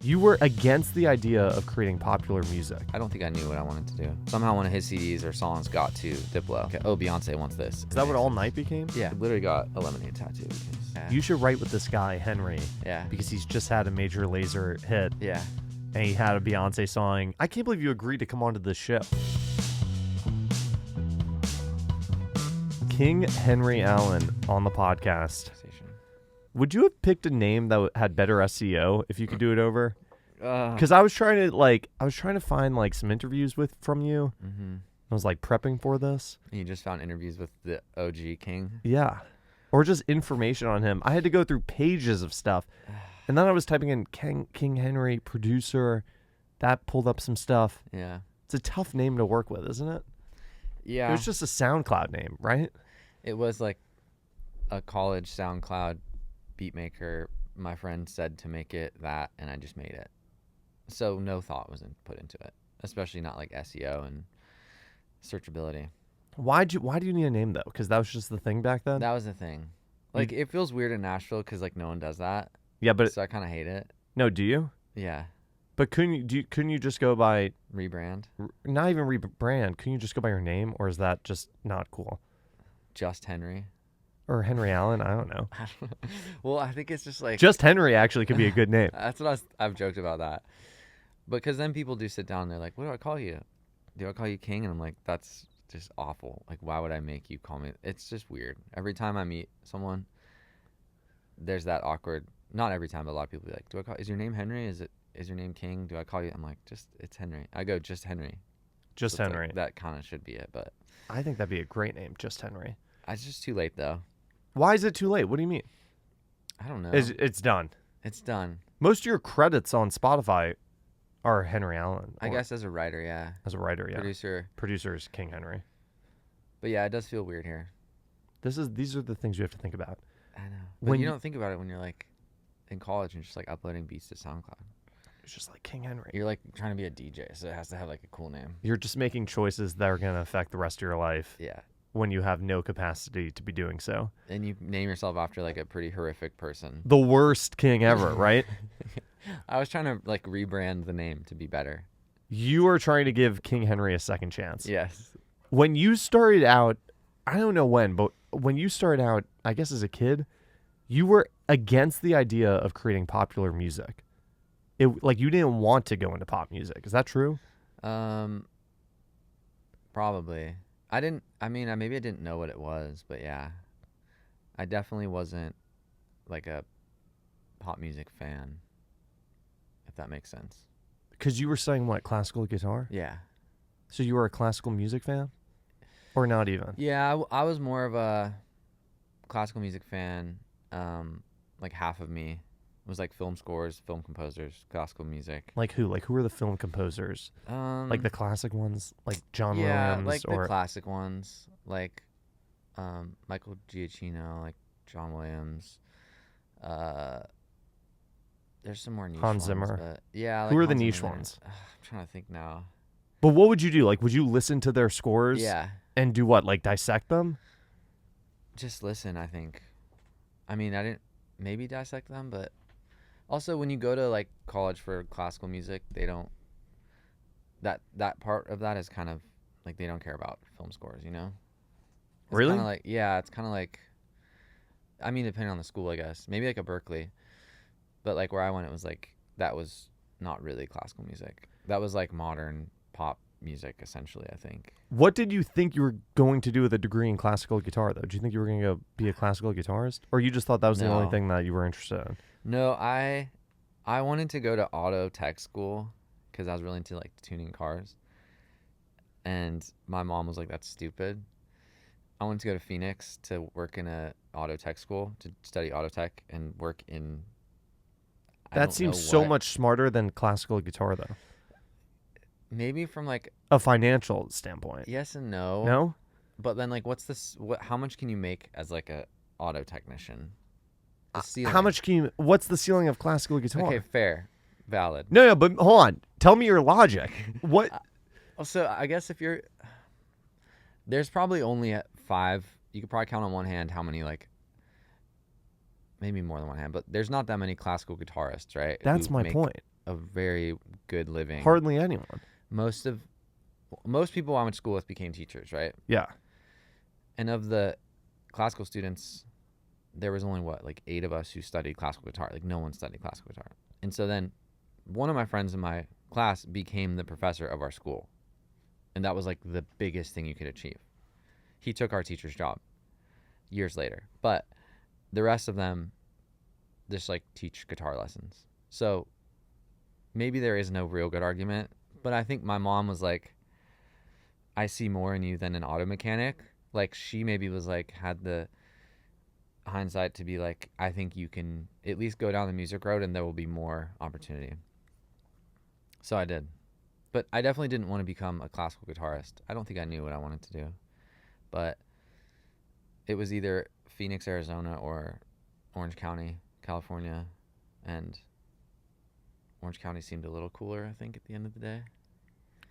You were against the idea of creating popular music. I don't think I knew what I wanted to do. Somehow one of his CDs or songs got to Diplo. Okay. Oh, Beyonce wants this. Is that what All Night became? Yeah. I literally got a lemonade tattoo. You should write with this guy, Henry. Yeah. Because he's just had a major Lazer hit. Yeah. And he had a Beyonce song. I can't believe you agreed to come onto this show. King Henry Allen on the podcast. Would you have picked a name that had better SEO if you could do it over? Because I was trying to find some interviews from you. Mm-hmm. I was prepping for this. And you just found interviews with the OG King? Yeah. Or just information on him. I had to go through pages of stuff. And then I was typing in King Henry, producer. That pulled up some stuff. Yeah. It's a tough name to work with, isn't it? Yeah. It was just a SoundCloud name, right? It was like a college SoundCloud beatmaker. My friend said to make it that, and I just made it. So no thought was put into it, especially not SEO and searchability. Why do you need a name though? Because that was just the thing back then. That was the thing. It feels weird in Nashville because no one does that. Yeah, but so I kind of hate it. No, do you? Yeah. But couldn't you just go by rebrand? Not even rebrand. Couldn't you just go by your name, or is that just not cool? Just Henry. Or Henry Allen, I don't know. Well, I think it's just Just Henry actually could be a good name. That's what I've joked about that. Because then people do sit down and they're like, what do I call you? Do I call you King? And I'm like, that's just awful. Why would I make you call me? It's just weird. Every time I meet someone, there's that awkward, not every time, but a lot of people be like, is your name Henry? Is your name King? Do I call you? I'm like, it's Henry. I go, just Henry. Just so Henry. That kind of should be it, but. I think that'd be a great name, Just Henry. It's just too late though. Why is it too late? What do you mean? I don't know. It's done. It's done. Most of your credits on Spotify are Henry Allen. I guess as a writer, yeah. As a writer, yeah. Producer is King Henry. But yeah, it does feel weird here. These are the things you have to think about. I know. But you don't think about it when you're in college and just uploading beats to SoundCloud. It's just King Henry. You're trying to be a DJ, so it has to have a cool name. You're just making choices that are going to affect the rest of your life. Yeah. When you have no capacity to be doing so. And you name yourself after a pretty horrific person. The worst king ever, right? I was trying to rebrand the name to be better. You are trying to give King Henry a second chance. Yes. When you started out, I don't know when, but when you started out, I guess as a kid, you were against the idea of creating popular music. You didn't want to go into pop music. Is that true? Probably. Maybe I didn't know what it was, but yeah. I definitely wasn't a pop music fan, if that makes sense. Because you were studying what, classical guitar? Yeah. So you were a classical music fan? Or not even? Yeah, I was more of a classical music fan. Half of me was film scores, film composers, classical music. Like who? Who are the film composers? The classic ones? John Williams? Yeah, the classic ones. Michael Giacchino, John Williams. There's some more niche Hans ones. Zimmer. But yeah. Who are the Hans niche Zimmer. ones? I'm trying to think now. But what would you do? Would you listen to their scores? Yeah. And do what? Dissect them? Just listen, I think. I didn't maybe dissect them, but also when you go to college for classical music, they don't. That part of that is kind of they don't care about film scores, you know? It's really? Yeah, it's kind of depending on the school, I guess. Maybe a Berkeley. But where I went, it was that was not really classical music. That was modern pop music, essentially, I think. What did you think you were going to do with a degree in classical guitar, though? Did you think you were going to be a classical guitarist? Or you just thought that was the only thing that you were interested in? No, I wanted to go to auto tech school because I was really into tuning cars. And my mom was like, that's stupid. I wanted to go to Phoenix to work in a auto tech school, to study auto tech and work in... That seems so much smarter than classical guitar, though. Maybe from a financial standpoint. Yes and no. No? But then what's this? How much can you make as a auto technician? How much can you? What's the ceiling of classical guitar? Okay, fair, valid. No, but hold on. Tell me your logic. What? So I guess there's probably only 5. You could probably count on one hand how many maybe more than one hand, but there's not that many classical guitarists, right? That's my point. a very good living. Hardly anyone. Most people I went to school with became teachers, right? Yeah. And of the classical students, there was only like 8 of us who studied classical guitar. Like no one studied classical guitar. And so then one of my friends in my class became the professor of our school. And that was like the biggest thing you could achieve. He took our teacher's job years later. But the rest of them just like teach guitar lessons. So maybe there is no real good argument, but I think my mom was like, I see more in you than an auto mechanic. Like she maybe was like, had the hindsight to be like, I think you can at least go down the music road and there will be more opportunity. So I did. But I definitely didn't want to become a classical guitarist. I don't think I knew what I wanted to do. But it was either Phoenix, Arizona or Orange County, California. And Orange County seemed a little cooler, I think, at the end of the day.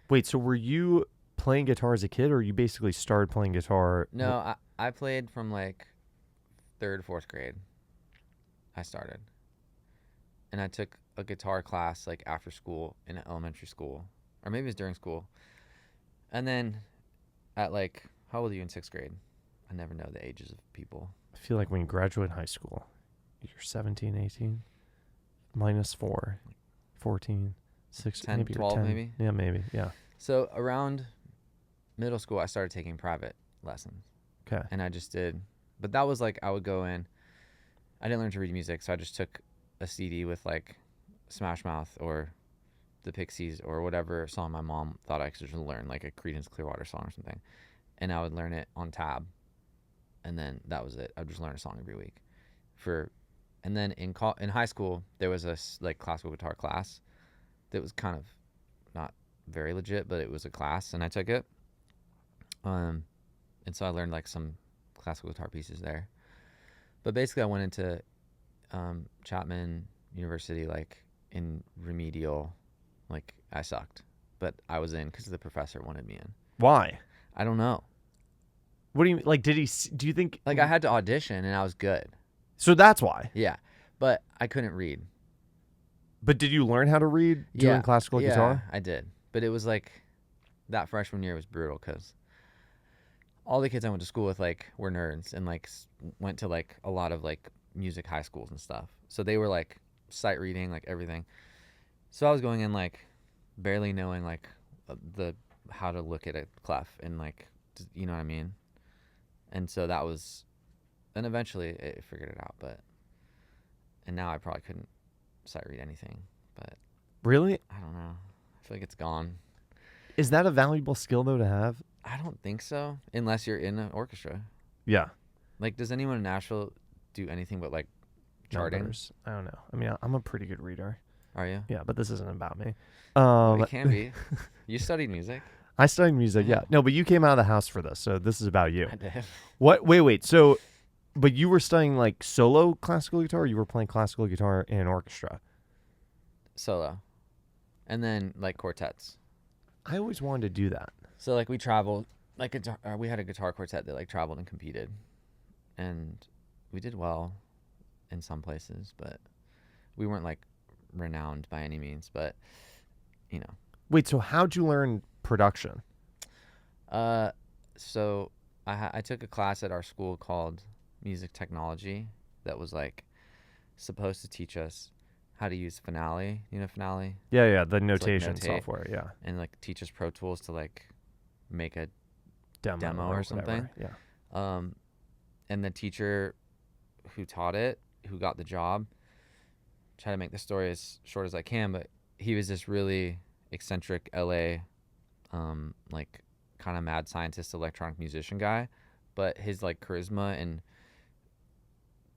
Wait, so were you playing guitar as a kid, or you basically started playing guitar? No, I played from like 3rd, 4th grade. I started. And I took a guitar class like after school in elementary school. Or maybe it was during school. And then at like, how old are you in 6th grade? I never know the ages of people. I feel like when you graduate high school, you're 17, 18, minus 4, 14, 16, 10, maybe 12 10. maybe? Yeah, maybe, yeah. So around middle school, I started taking private lessons. Okay. And I just did. But that was like, I would go in. I didn't learn to read music, so I just took a CD with like Smash Mouth or the Pixies or whatever song my mom thought I should learn, like a Creedence Clearwater song or something. And I would learn it on tab. And then that was it. I would just learn a song every week. And then in high school, there was a like classical guitar class that was kind of not very legit, but it was a class, and I took it. And so I learned like some classical guitar pieces there. But basically, I went into Chapman University like in remedial, like I sucked, but I was in because the professor wanted me in. Why? I don't know. What do you like? Do you think Like I had to audition and I was good. So that's why. Yeah, but I couldn't read. But did you learn how to read doing classical guitar? Yeah, I did. But it was like that freshman year was brutal because all the kids I went to school with like were nerds and like went to like a lot of like music high schools and stuff. So they were like sight reading, like everything. So I was going in like barely knowing like how to look at a clef and like, you know what I mean? And so that was, and eventually it figured it out, and now I probably couldn't sight read anything, but. Really? I don't know. I feel like it's gone. Is that a valuable skill though to have? I don't think so, unless you're in an orchestra. Yeah. Like, does anyone in Nashville do anything but like charting? Numbers. I don't know. I mean, I'm a pretty good reader. Are you? Yeah, but this isn't about me. It can be. You studied music. I studied music, yeah. No, but you came out of the house for this, so this is about you. I did. What? Wait. So, but you were studying like solo classical guitar, or you were playing classical guitar in an orchestra? Solo. And then like quartets. I always wanted to do that. So like we traveled, like we had a guitar quartet that like traveled and competed, and we did well in some places, but we weren't like renowned by any means. But you know. Wait, so how'd you learn production? So I took a class at our school called Music Technology that was like supposed to teach us how to use Finale. You know Finale? Yeah, the It's notation like Notate. software, yeah. And like teach us Pro Tools to like make a Demo or something. whatever, yeah. And the teacher who taught it, who got the job, try to make the story as short as I can, but he was this really eccentric LA like kind of mad scientist electronic musician guy, but his like charisma and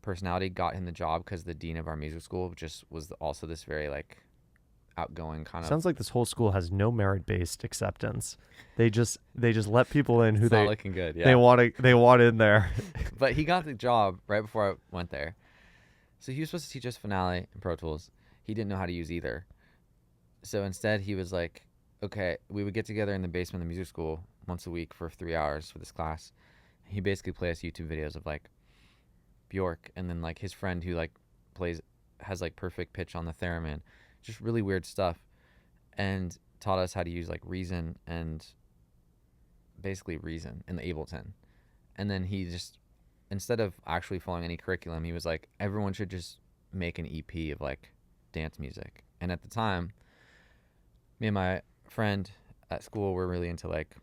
personality got him the job because the dean of our music school just was also this very like outgoing kind of. Sounds like this whole school has no merit-based acceptance. They just let people in who it's not looking good. Yeah, they want in there. But he got the job right before I went there, so he was supposed to teach us Finale and Pro Tools. He didn't know how to use either, so instead he was like, okay, we would get together in the basement of the music school once a week for 3 hours for this class. He basically played us YouTube videos of like Bjork, and then like his friend who like has like perfect pitch on the theremin just really weird stuff, and taught us how to use like reason and basically reason in the Ableton. And then he just, instead of actually following any curriculum, he was like, everyone should just make an EP of like dance music. And at the time, me and my friend at school were really into like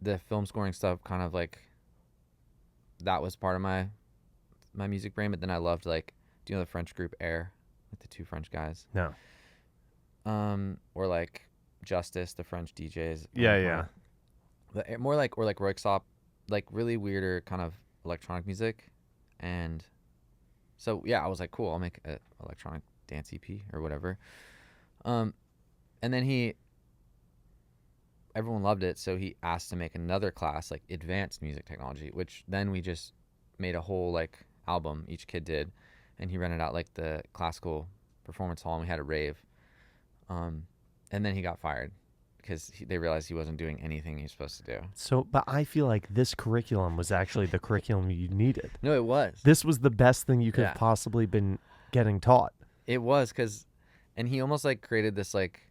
the film scoring stuff, kind of like that was part of my music brain. But then I loved like, do you know the French group Air, like the two French guys? No. Or like Justice, the French DJs. Yeah. But more like, or like Royksop, like really weirder kind of electronic music. And so yeah, I was like, cool, I'll make an electronic dance EP or whatever. And then everyone loved it, so he asked to make another class, like advanced music technology, which then we just made a whole like album, each kid did, and he rented out like the classical performance hall, and we had a rave. And then he got fired because they realized he wasn't doing anything he was supposed to do. So, but I feel like this curriculum was actually the curriculum you needed. No, it was. This was the best thing you could Yeah. have possibly been getting taught. It was, and he almost like created this like,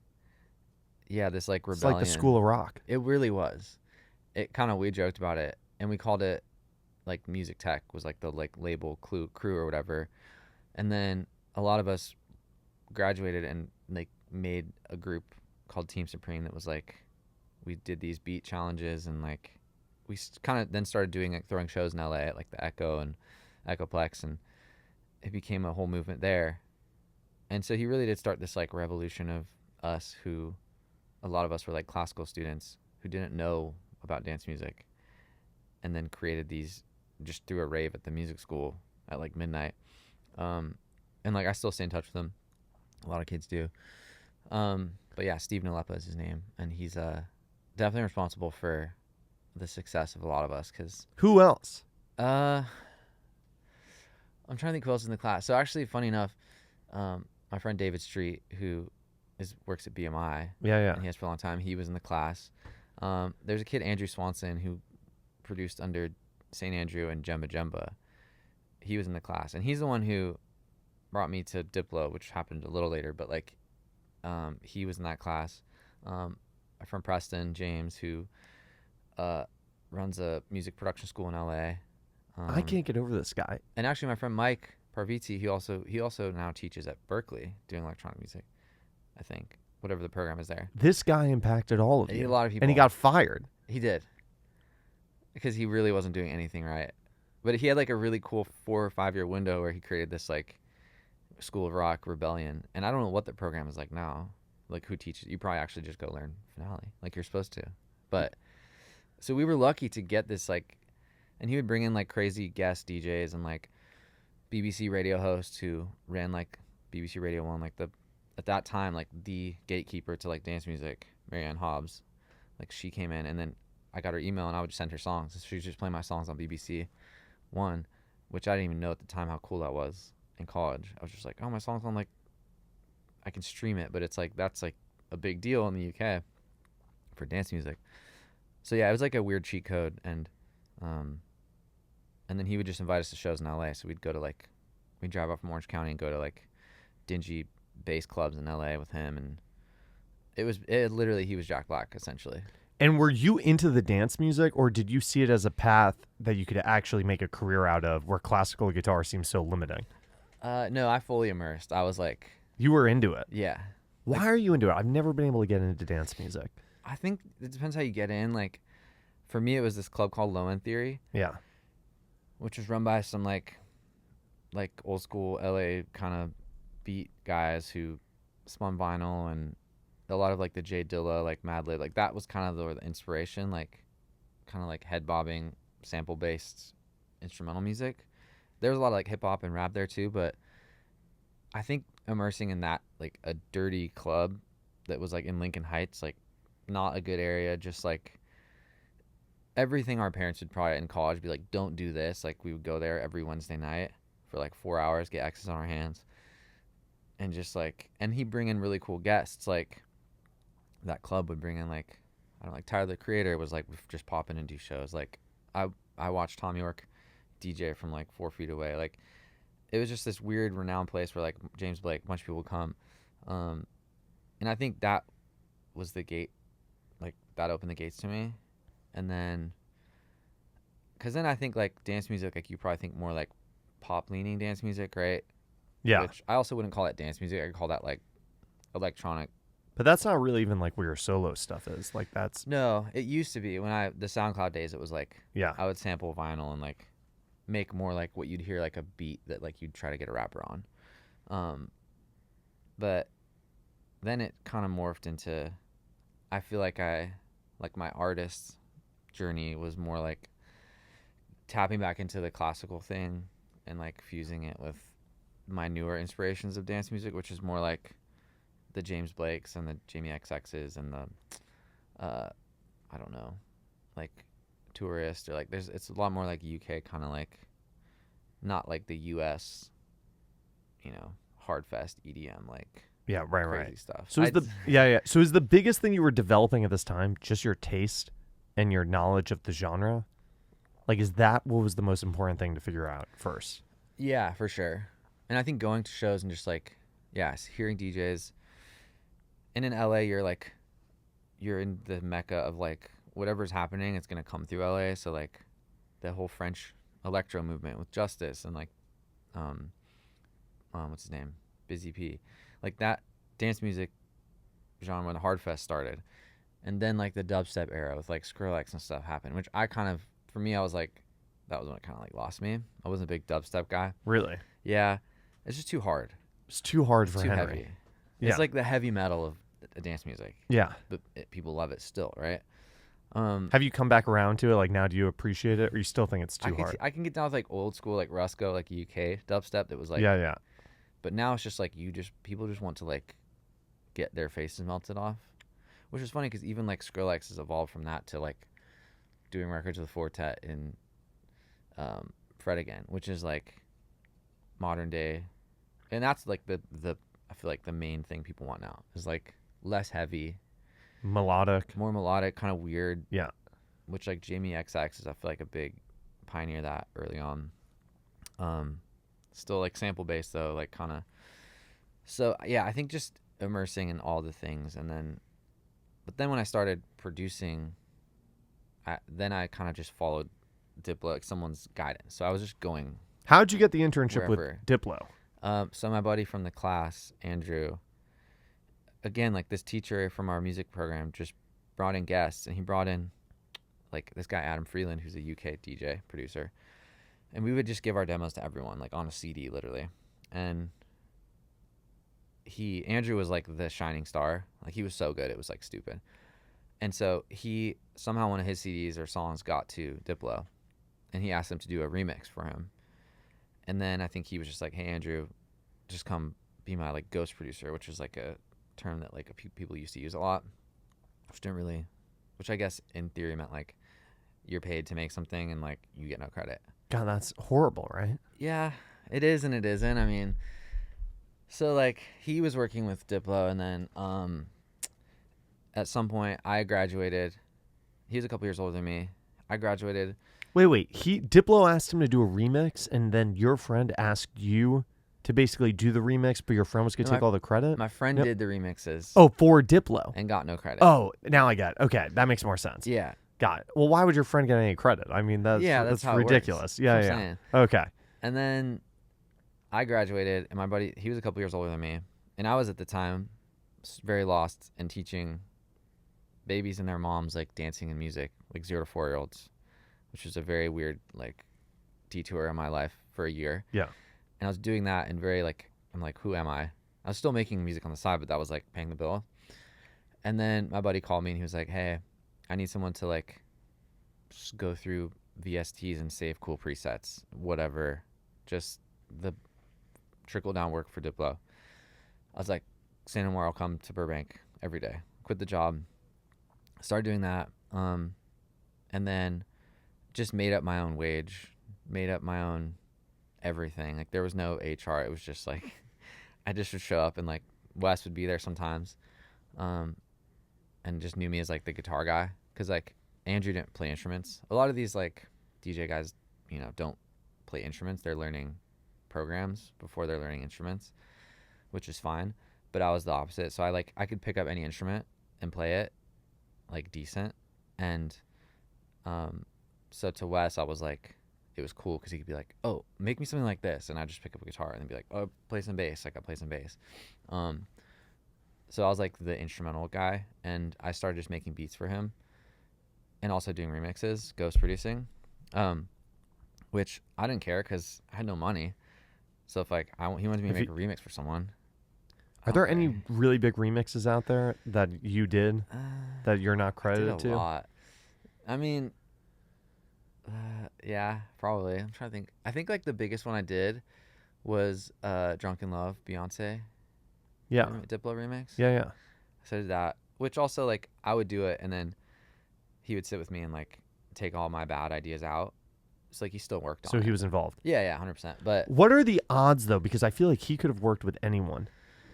this like It's rebellion. like the School of Rock. It really was. We joked about it, and we called it like music tech was like the like label crew or whatever. And then a lot of us graduated and like made a group called Team Supreme that was like, we did these beat challenges, and like we kind of then started doing like throwing shows in LA at like the Echo and Echoplex, and it became a whole movement there. And so he really did start this like revolution of us, who a lot of us were like classical students who didn't know about dance music, and then created these just through a rave at the music school at like midnight. And like I still stay in touch with him. A lot of kids do. But yeah, Steve Nalepa is his name, and he's definitely responsible for the success of a lot of us. Cause Who else? I'm trying to think who else is in the class. So actually, funny enough, my friend David Street, who works at BMI, Yeah. and he has for a long time, he was in the class. There's a kid, Andrew Swanson, who produced under St. Andrew and Jemba Jemba. He was in the class, and he's the one who brought me to Diplo, which happened a little later, but like he was in that class. My friend Preston James, who runs a music production school in LA. I can't get over this guy. And actually, my friend Mike Parviti, he also now teaches at Berkeley doing electronic music, I think, whatever the program is there. This guy impacted all of A you. lot of people. And he got fired. He did. Because he really wasn't doing anything right. But he had like a really cool 4 or 5 year window where he created this like School of Rock rebellion. And I don't know what the program is like now. Like who teaches? You probably actually just go learn finale like you're supposed to. But so we were lucky to get this like, and he would bring in like crazy guest DJs and like BBC radio hosts who ran like BBC Radio 1, like at that time, like the gatekeeper to like dance music, Marianne Hobbs. Like she came in, and then I got her email, and I would just send her songs. So she was just playing my songs on BBC 1, which I didn't even know at the time how cool that was in college. I was just like, oh, my song's on, like, I can stream it, but it's like, that's like a big deal in the UK for dance music. So yeah, it was like a weird cheat code, and then he would just invite us to shows in LA. So we'd drive up from Orange County and go to like dingy bass clubs in LA with him, and literally he was Jack Black essentially. And were you into the dance music, or did you see it as a path that you could actually make a career out of, where classical guitar seems so limiting? No, I fully immersed. I was like, You were into it. yeah. Why are you into it? I've never been able to get into dance music. I think it depends how you get in. Like, for me, it was this club called Low End Theory, Yeah. which was run by some like old school LA kind of beat guys who spun vinyl, and a lot of like the Jay Dilla, like Madlib, like that was kind of the inspiration, like kind of like head bobbing, sample based instrumental music. There was a lot of like hip hop and rap there too, but I think immersing in that, like a dirty club that was like in Lincoln Heights, like not a good area, just like everything our parents would probably in college be like, don't do this. Like we would go there every Wednesday night for like 4 hours, get X's on our hands, and just like, and he'd bring in really cool guests. Like that club would bring in like, I don't know, like Tyler the Creator was like just pop in and do shows. Like I watched Tom York DJ from like 4 feet away. Like it was just this weird renowned place where like James Blake, a bunch of people would come. And I think that was the gate, like that opened the gates to me. And then, cause then I think like dance music, like you probably think more like pop leaning dance music, right? Yeah. Which I also wouldn't call that dance music. I could call that like electronic. But that's not really even like where your solo stuff is. Like that's No, it used to be when the SoundCloud days, it was like, yeah. I would sample vinyl and like make more like what you'd hear like a beat that like you'd try to get a rapper on. But then it kind of morphed into, I feel like my artist journey was more like tapping back into the classical thing and like fusing it with my newer inspirations of dance music, which is more like the James Blakes and the Jamie XXs and the I don't know, like Tourist, or like it's a lot more like UK kind of like, not like the US, hardfest EDM like Yeah, right, crazy right. stuff. So So is the biggest thing you were developing at this time just your taste and your knowledge of the genre? Like, is that what was the most important thing to figure out first? Yeah, for sure. And I think going to shows and just like, hearing DJs. And in LA, you're in the mecca of like whatever's happening, it's gonna come through LA. So like, the whole French electro movement with Justice and like, what's his name, Busy P, like that dance music genre when the Hardfest started, and then like the dubstep era with like Skrillex and stuff happened, which for me, I was like, that was when it kind of like lost me. I wasn't a big dubstep guy. Really? Yeah, it's just too hard. It's too hard for Too Henry. heavy. Yeah. It's like the heavy metal of dance music. Yeah. But people love it still, right? Have you come back around to it? Like, now do you appreciate it, or you still think it's too hard? I can get down with like old school, like Rusko, like UK dubstep that was like, yeah. But now it's just like people just want to like get their faces melted off, which is funny because even like Skrillex has evolved from that to like doing records with Fortet and Fred Again, which is like modern day, and that's like the I feel like the main thing people want now is like less heavy, Melodic. more melodic, kind of weird. Yeah. Which like Jamie XX is, I feel like, a big pioneer of that early on. Still like sample based though, like kind of. So yeah, I think just immersing in all the things, but then when I started producing, then I kind of just followed Diplo, like someone's guidance. So I was just going. How'd you get the internship Wherever. with Diplo? So my buddy from the class, Andrew, again, like this teacher from our music program just brought in guests, and he brought in like this guy, Adam Freeland, who's a UK DJ producer. And we would just give our demos to everyone, like on a CD, literally. And Andrew was like the shining star. Like he was so good, it was like stupid. And so somehow one of his CDs or songs got to Diplo, and he asked him to do a remix for him. And then I think he was just like, "Hey Andrew, just come be my like ghost producer," which is like a term that like people used to use a lot, which I guess in theory meant like you're paid to make something and like you get no credit. God, that's horrible, right? Yeah, it is and it isn't. I mean, so like he was working with Diplo, and then at some point I graduated. He was a couple years older than me. I graduated. Wait. Diplo asked him to do a remix, and then your friend asked you to basically do the remix, but your friend was going to take all the credit? My friend did the remixes. Oh, for Diplo. And got no credit. Oh, now I get it. Okay, that makes more sense. Yeah. Got it. Well, why would your friend get any credit? I mean, that's how ridiculous. It works. That's what I'm Yeah. saying. Okay. And then I graduated, and my buddy, he was a couple years older than me, and I was at the time very lost in teaching babies and their moms like dancing and music, like 0 to 4-year-olds, which was a very weird like detour in my life for a year. Yeah. And I was doing that, and I'm like, who am I? I was still making music on the side, but that was like paying the bill. And then my buddy called me, and he was like, "Hey, I need someone to like just go through VSTs and save cool presets, whatever, just the trickle down work for Diplo." I was like, "Say no more, I'll come to Burbank every day." Quit the job, started doing that, and then just made up my own wage, made up my own everything. Like there was no HR. It was just like I just would show up, and like Wes would be there sometimes, and just knew me as like the guitar guy, because like Andrew didn't play instruments. A lot of these like DJ guys, don't play instruments. They're learning programs before they're learning instruments, which is fine. But I was the opposite. So I could pick up any instrument and play it like decent. And so to Wes, I was like, it was cool because he could be like, oh, make me something like this. And I just pick up a guitar and then be like, oh, play some bass. Like I play some bass. So I was like the instrumental guy, and I started just making beats for him and also doing remixes, ghost producing, which I didn't care because I had no money. So if like he wanted me to make a remix for someone. Are there any really big remixes out there that you did that you're not credited to? A lot. I mean, yeah, probably. I'm trying to think. I think like the biggest one I did was Drunk in Love, Beyonce. Yeah. Diplo remix. Yeah. So I did that, which also like I would do it and then he would sit with me and like take all my bad ideas out. So like he still worked on it. So he was involved. Yeah, 100%. But what are the odds though? Because I feel like he could have worked with anyone.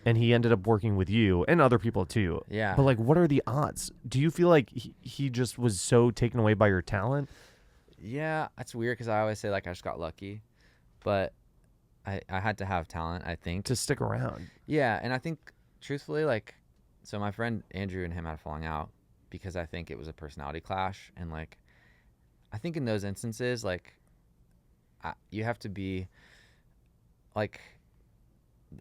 And he ended up working with you and other people too. Yeah. But like, what are the odds? Do you feel like he just was so taken away by your talent? Yeah, that's weird because I always say like I just got lucky, but I had to have talent, I think, to stick around. Yeah, and I think truthfully, like, so my friend Andrew and him had a falling out because I think it was a personality clash, and like, I think in those instances, like, you have to be like.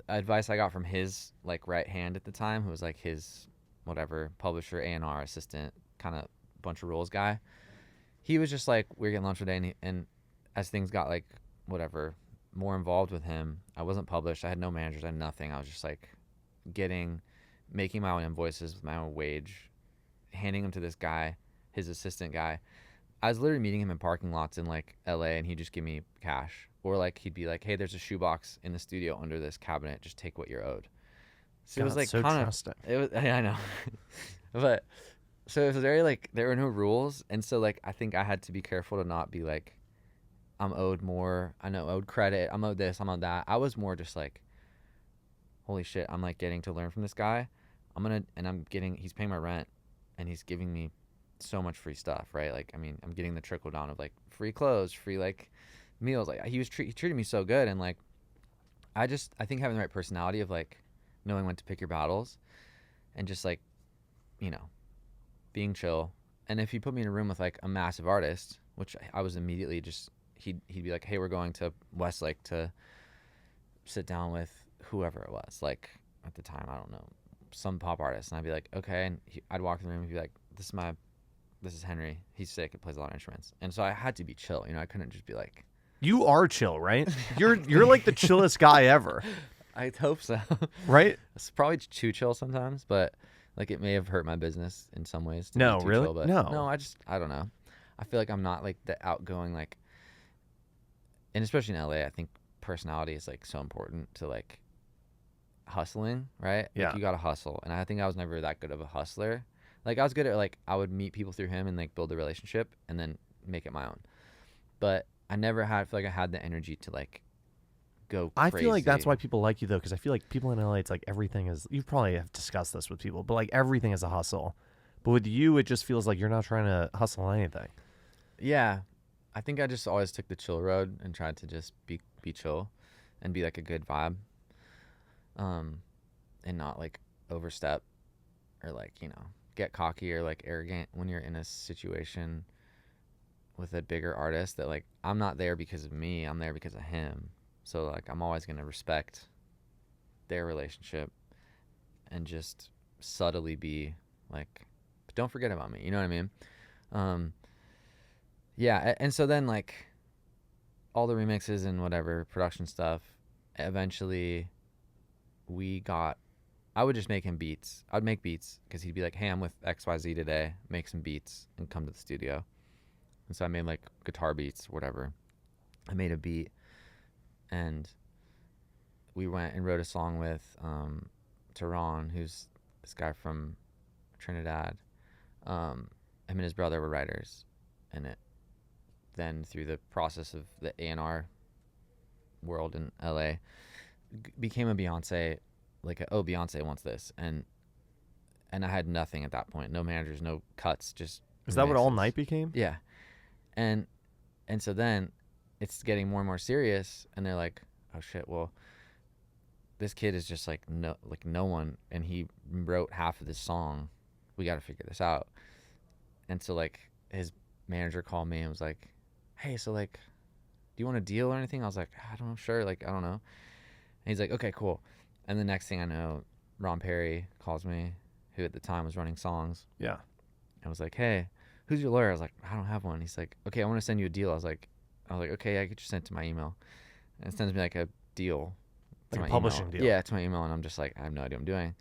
Advice I got from his like right hand at the time, who was like his whatever publisher, A&R assistant, kind of bunch of rules guy. He was just like, we were getting lunch today, and as things got like whatever more involved with him, I wasn't published. I had no managers. I had nothing. I was just like making my own invoices with my own wage, handing them to this guy, his assistant guy. I was literally meeting him in parking lots in like LA, and he'd just give me cash. Or like he'd be like, hey, there's a shoebox in the studio under this cabinet. Just take what you're owed. So God, it was like so kind of trusting. it was, yeah, I know. But so it was very like there were no rules, and so like I think I had to be careful to not be like I'm owed more. I know owed credit. I'm owed this. I'm owed that. I was more just like, holy shit, I'm like getting to learn from this guy. He's paying my rent, and he's giving me so much free stuff, right? Like, I mean, I'm getting the trickle down of like free clothes, free like meals. Like he treated me so good, and like I think having the right personality of like knowing when to pick your battles, and just like, you know, being chill. And if you put me in a room with like a massive artist, which I was immediately just he'd be like, hey, we're going to Westlake to sit down with whoever it was, like at the time, I don't know, some pop artist, and I'd be like, okay, and I'd walk in the room and be like, this is Henry, he's sick, he plays a lot of instruments. And so I had to be chill, you know, I couldn't just be like, you are chill, right? You're like the chillest guy ever. I hope so. Right? It's probably too chill sometimes, but like it may have hurt my business in some ways. No, be too really? Chill, but No. I don't know. I feel like I'm not like the outgoing, like, and especially in LA, I think personality is like so important to like hustling, right? Yeah. Like, you got to hustle. And I think I was never that good of a hustler. Like I was good at like, I would meet people through him and like build a relationship and then make it my own. But I never feel like I had the energy to like go crazy. I feel like that's why people like you though, because I feel like people in LA, it's like everything is, you probably have discussed this with people, but like everything is a hustle. But with you, it just feels like you're not trying to hustle anything. Yeah. I think I just always took the chill road and tried to just be chill and be like a good vibe. And not like overstep or like, you know, get cocky or like arrogant when you're in a situation with a bigger artist that like I'm not there because of me, I'm there because of him. So like I'm always going to respect their relationship and just subtly be like, but don't forget about me, you know what I mean? Yeah, and so then like all the remixes and whatever production stuff, eventually I would just make him beats. I'd make beats because he'd be like, hey, I'm with XYZ today, make some beats and come to the studio. And so I made like guitar beats, whatever. I made a beat and we went and wrote a song with Tehran, who's this guy from Trinidad. Him and his brother were writers. And then through the process of the A&R world in LA, became a Beyonce, like, oh, Beyonce wants this. And I had nothing at that point. No managers, no cuts, just Is that what All remixes. Night became? Yeah. And so then it's getting more and more serious, and they're like, oh shit, well, this kid is just like no one, and he wrote half of this song. We got to figure this out. And so like his manager called me and was like, hey, so like, do you want a deal or anything? I was like, I don't know, sure, like I don't know. And he's like, okay, cool. And the next thing I know, Ron Perry calls me, who at the time was running songs. Yeah. I was like, hey, who's your lawyer? I was like, I don't have one. He's like, okay, I want to send you a deal. I was like, okay, I could just send it to my email. And it sends me like a deal. Like to a my publishing email. deal. Yeah, to my email. And I'm just like, I have no idea what I'm doing.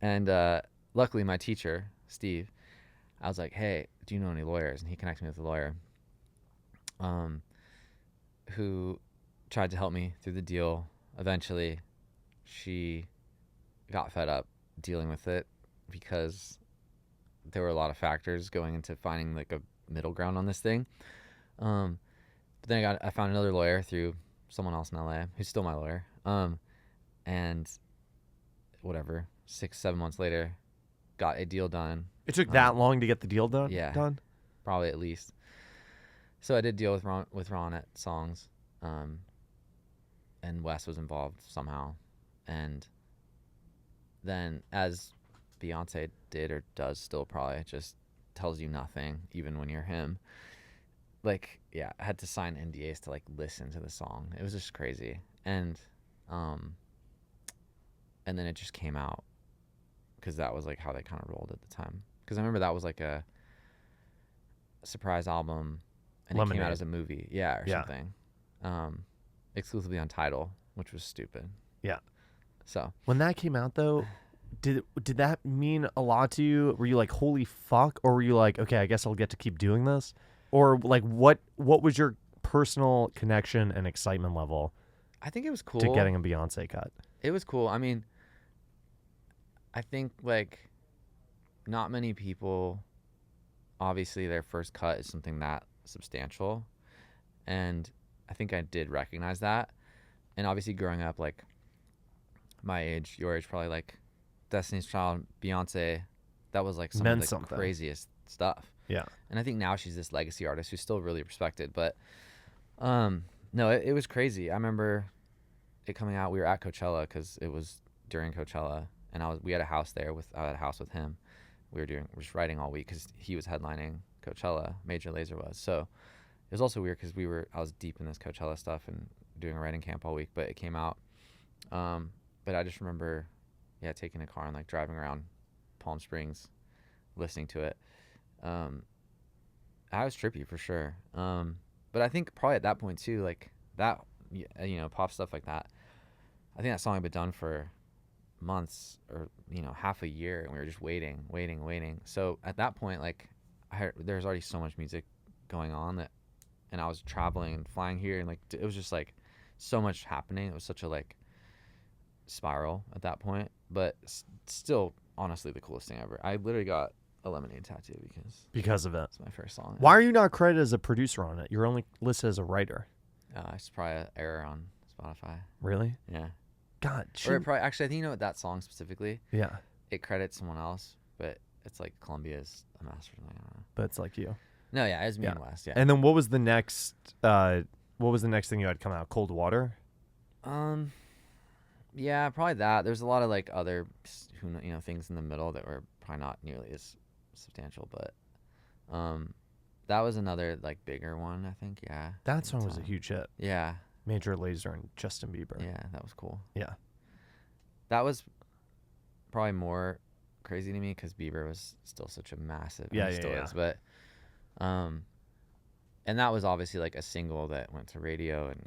And luckily, my teacher, Steve, I was like, hey, do you know any lawyers? And he connected me with a lawyer who tried to help me through the deal. Eventually, she got fed up dealing with it because there were a lot of factors going into finding like a middle ground on this thing. But then I found another lawyer through someone else in LA who's still my lawyer. And whatever, 6-7 months later, got a deal done. It took that long to get the deal done? Yeah. Done? Probably at least. So I did deal with Ron at Songs. And Wes was involved somehow. And then, as Beyonce did or does still probably, it just tells you nothing, even when you're him. Like, yeah, I had to sign NDAs to like listen to the song. It was just crazy. And then it just came out because that was like how they kind of rolled at the time. Because I remember that was like a surprise album, and Lemonade. it came out as a movie, or something, exclusively on Tidal, which was stupid. Yeah. So when that came out, though, did that mean a lot to you? Were you like, holy fuck? Or were you like, okay, I guess I'll get to keep doing this? Or like, what was your personal connection and excitement level I think it was cool to getting a Beyonce cut? It was cool. I mean, I think like not many people, obviously their first cut is something that substantial, and I think I did recognize that. And obviously growing up, like my age, your age, probably, like Destiny's Child, Beyonce, that was like some Meant of the something. craziest stuff. Yeah. And I think now she's this legacy artist who's still really respected. But no, it was crazy. I remember it coming out. We were at Coachella because it was during Coachella, and we had a house there I had a house with him. We were just writing all week because he was headlining Coachella. Major Lazer was. So it was also weird because I was deep in this Coachella stuff and doing a writing camp all week. But it came out. But I just remember, taking a car and like driving around Palm Springs, listening to it. I was trippy for sure. But I think probably at that point too, like that, pop stuff like that. I think that song had been done for months or half a year, and we were just waiting. So at that point, like there's already so much music going on and I was traveling and flying here, and like it was just like so much happening. It was such a like spiral at that point, but still honestly the coolest thing ever. I literally got a Lemonade tattoo because of it. It's my first song. Why are you not credited as a producer on it? You're only listed as a writer. It's probably an error on Spotify. Really? Yeah. God. Or it probably, actually, I think that song specifically. Yeah. It credits someone else, but it's like Columbia's a master. I don't know. But it's like you. No, yeah, it's me and Wes. Yeah. And then what was the next? What was the next thing you had come out? Cold Water. Yeah, probably that. There's a lot of like other, things in the middle that were probably not nearly as substantial, but that was another like bigger one, I think. Yeah. That song was a huge hit. Yeah. Major Lazer and Justin Bieber. Yeah, that was cool. Yeah. That was probably more crazy to me because Bieber was still such a massive. Still is, but and that was obviously like a single that went to radio, and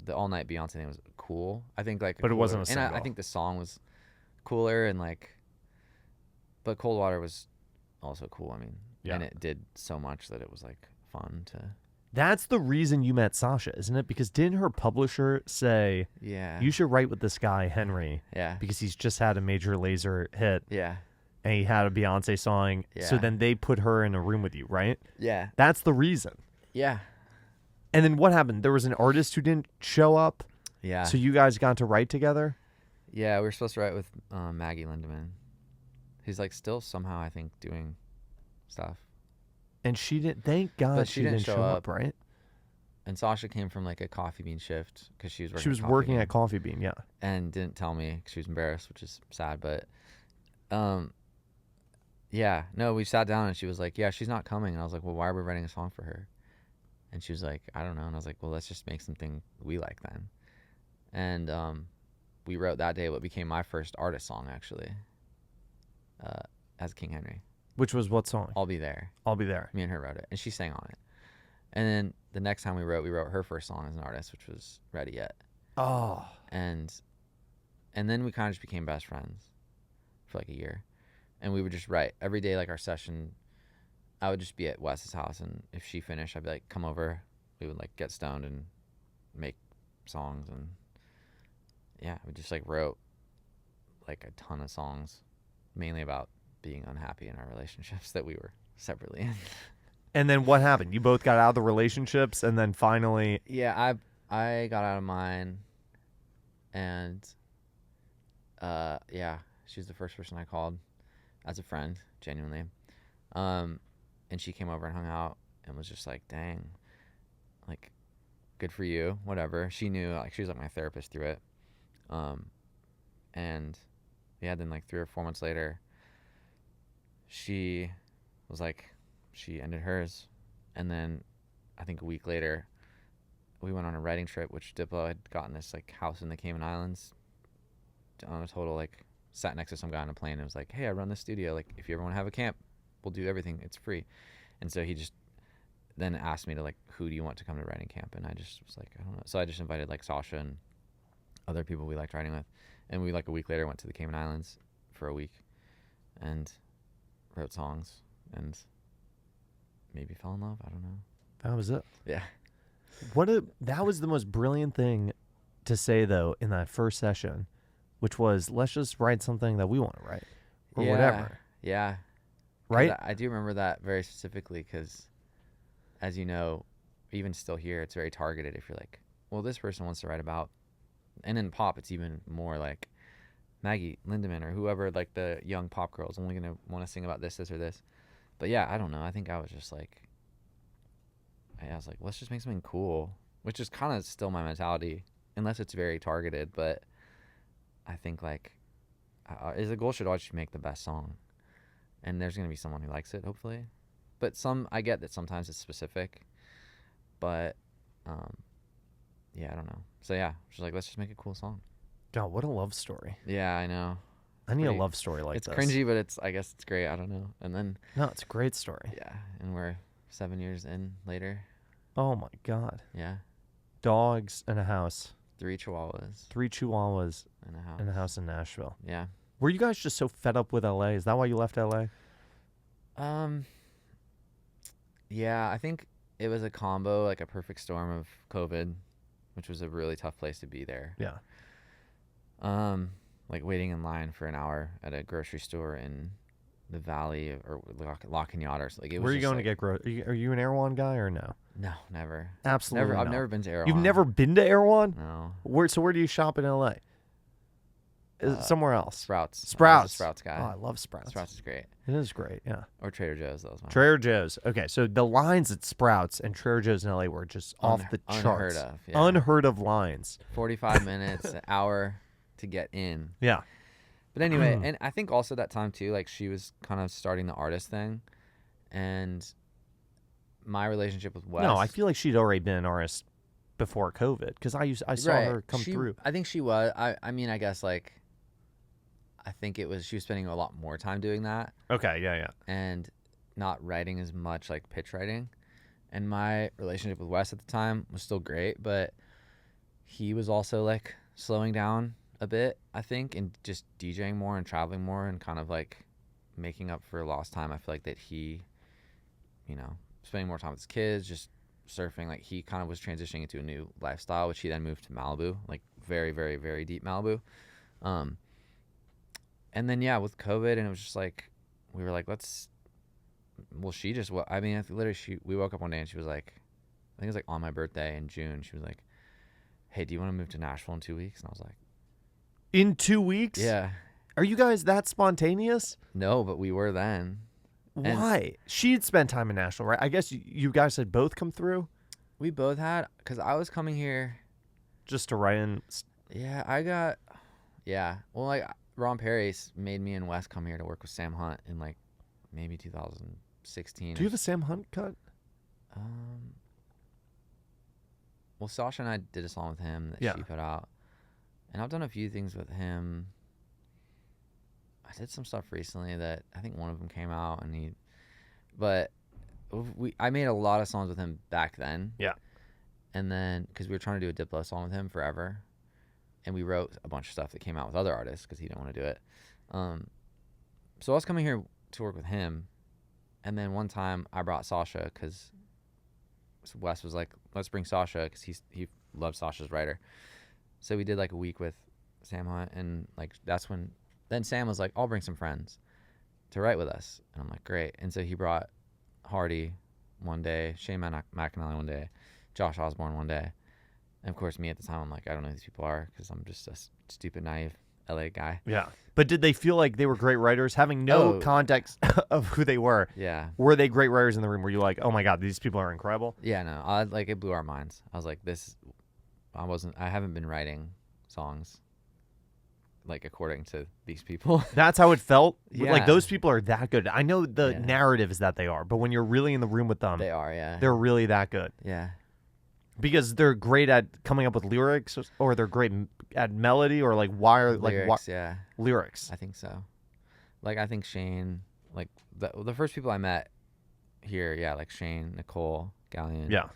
the All Night Beyonce thing was cool. I think like, but it wasn't a single. And I think the song was cooler, and like, but Cold Water was also cool. I mean, and it did so much that it was like fun to. That's the reason you met Sasha, isn't it? Because didn't her publisher say, you should write with this guy, Henry? Yeah. Because he's just had a Major Lazer hit. Yeah. And he had a Beyonce song. Yeah. So then they put her in a room with you, right? Yeah. That's the reason. Yeah. And then what happened? There was an artist who didn't show up? Yeah. So you guys got to write together? Yeah, we were supposed to write with Maggie Lindemann. He's like still somehow, I think, doing stuff. And she didn't, thank God she didn't show up, right? And Sasha came from like a coffee bean shift because she was working. She was at Coffee working Bean at Coffee Bean, yeah. and didn't tell me 'cause she was embarrassed, which is sad. But, yeah, no, we sat down and she was like, "Yeah, she's not coming." And I was like, "Well, why are we writing a song for her?" And she was like, "I don't know." And I was like, "Well, let's just make something we like then." And we wrote that day what became my first artist song actually, as King Henry. Which was what song? I'll Be There. I'll Be There. Me and her wrote it, and she sang on it. And then the next time we wrote her first song as an artist, which was Ready Yet. Oh. And then we kind of just became best friends for like a year. And we would just write every day, like our session. I would just be at Wes's house, and if she finished, I'd be like, "Come over." We would like get stoned and make songs, and yeah, we just like wrote like a ton of songs, mainly about being unhappy in our relationships that we were separately in. And then what happened? You both got out of the relationships, and then finally... Yeah, I got out of mine, and yeah, she's the first person I called as a friend, genuinely. And she came over and hung out and was just like, "Dang, like, good for you," whatever. She knew, like, she was like my therapist through it. And yeah, then like 3 or 4 months later, she was like, she ended hers. And then I think a week later, we went on a writing trip, which Diplo had gotten this like house in the Cayman Islands on a total, like, sat next to some guy on a plane and was like, "Hey, I run this studio. Like, if you ever want to have a camp, we'll do everything. It's free." And so he just then asked me to like, "Who do you want to come to writing camp?" And I just was like, "I don't know." So I just invited like Sasha and other people we liked writing with. And we like a week later went to the Cayman Islands for a week and wrote songs and maybe fell in love. I don't know. That was it. Yeah. That was the most brilliant thing to say, though, in that first session, which was, let's just write something that we want to write or whatever. Yeah. Right? I do remember that very specifically because, as you know, even still here, it's very targeted. If you're like, well, this person wants to write about, and in pop, it's even more like Maggie Lindemann or whoever, like the young pop girls only going to want to sing about this, or this. But yeah, I don't know. I think I was just like, I was like, let's just make something cool, which is kind of still my mentality, unless it's very targeted. But I think like, the goal should always make the best song, and there's gonna be someone who likes it, hopefully. But I get that sometimes it's specific, but yeah, I don't know. So yeah, she's like, let's just make a cool song. God, what a love story. Yeah, I know. I need a love story like this. this. It's cringy, but I guess it's great. I don't know. And then no, it's a great story. Yeah, and we're 7 years in later. Oh my God. Yeah. Dogs and a house. 3 chihuahuas. 3 chihuahuas and a house. in a house in Nashville. Yeah. Were you guys just so fed up with LA? Is that why you left LA? Yeah, I think it was a combo, like a perfect storm of COVID, which was a really tough place to be there. Yeah. Like waiting in line for an hour at a grocery store in the Valley or La Cañada. So, like, it was. Where are you going like, to get groceries? Are you an Erewhon guy or no? No, never. Absolutely never. not. I've never been to Erewhon. You've never been to Erewhon? No. So where do you shop in LA? Is it somewhere else? Sprouts. Sprouts. I was a Sprouts guy. Oh, I love Sprouts. Sprouts is great. It is great, yeah. Or Trader Joe's. That was my Trader Joe's. Okay, so the lines at Sprouts and Trader Joe's in LA were just off the charts. Unheard of. Yeah. Unheard of lines. 45 minutes, an hour to get in. Yeah. But anyway, and I think also that time too, like she was kind of starting the artist thing, and my relationship with Wes. No, I feel like she'd already been an artist before COVID because I saw her come through. I think she was. I mean, I guess like. I think she was spending a lot more time doing that. Okay, yeah. And not writing as much, like pitch writing. And my relationship with Wes at the time was still great, but he was also like slowing down a bit, I think, and just DJing more and traveling more and kind of like making up for lost time. I feel like that he, spending more time with his kids, just surfing, like he kind of was transitioning into a new lifestyle, which he then moved to Malibu, like very, very, very deep Malibu. And then, yeah, with COVID, and it was just like, we were like, we woke up one day and she was like, I think it was like on my birthday in June. She was like, "Hey, do you want to move to Nashville in 2 weeks?" And I was like, in 2 weeks? Yeah. Are you guys that spontaneous? No, but we were then. Why? She'd spent time in Nashville, right? I guess you guys had both come through? We both had, because I was coming here. Just to write in. Well, like Ron Perry made me and Wes come here to work with Sam Hunt in like maybe 2016. Do you have a Sam Hunt cut? Well, Sasha and I did a song with him that Yeah. she put out, and I've done a few things with him. I did some stuff recently that I think one of them came out, but I made a lot of songs with him back then. Yeah. And then because we were trying to do a Diplo song with him forever, and we wrote a bunch of stuff that came out with other artists because he didn't want to do it. So I was coming here to work with him, and then one time I brought Sasha because Wes was like, "Let's bring Sasha," because he loves Sasha's writer. So we did like a week with Sam Hunt, and like that's when then Sam was like, "I'll bring some friends to write with us," and I'm like, "Great." And so he brought Hardy one day, Shane McAnally one day, Josh Osborne one day, and of course me at the time. I'm like, I don't know who these people are because I'm just a stupid, naive LA guy. Yeah. But did they feel like they were great writers, having no context of who they were? Yeah. Were they great writers in the room? Were you like, oh my God, these people are incredible? Yeah, no, it blew our minds. I was like, I haven't been writing songs like according to these people. That's how it felt? Yeah. Like those people are that good. I know the Yeah. narrative is that they are, but when you're really in the room with them, They are, yeah. they're really that good. Yeah. Because they're great at coming up with lyrics, or they're great at melody, or like Lyrics, yeah. lyrics. I think so. Like I think Shane, like the first people I met here, yeah, like Shane, Nicole, Gallion, Yeah.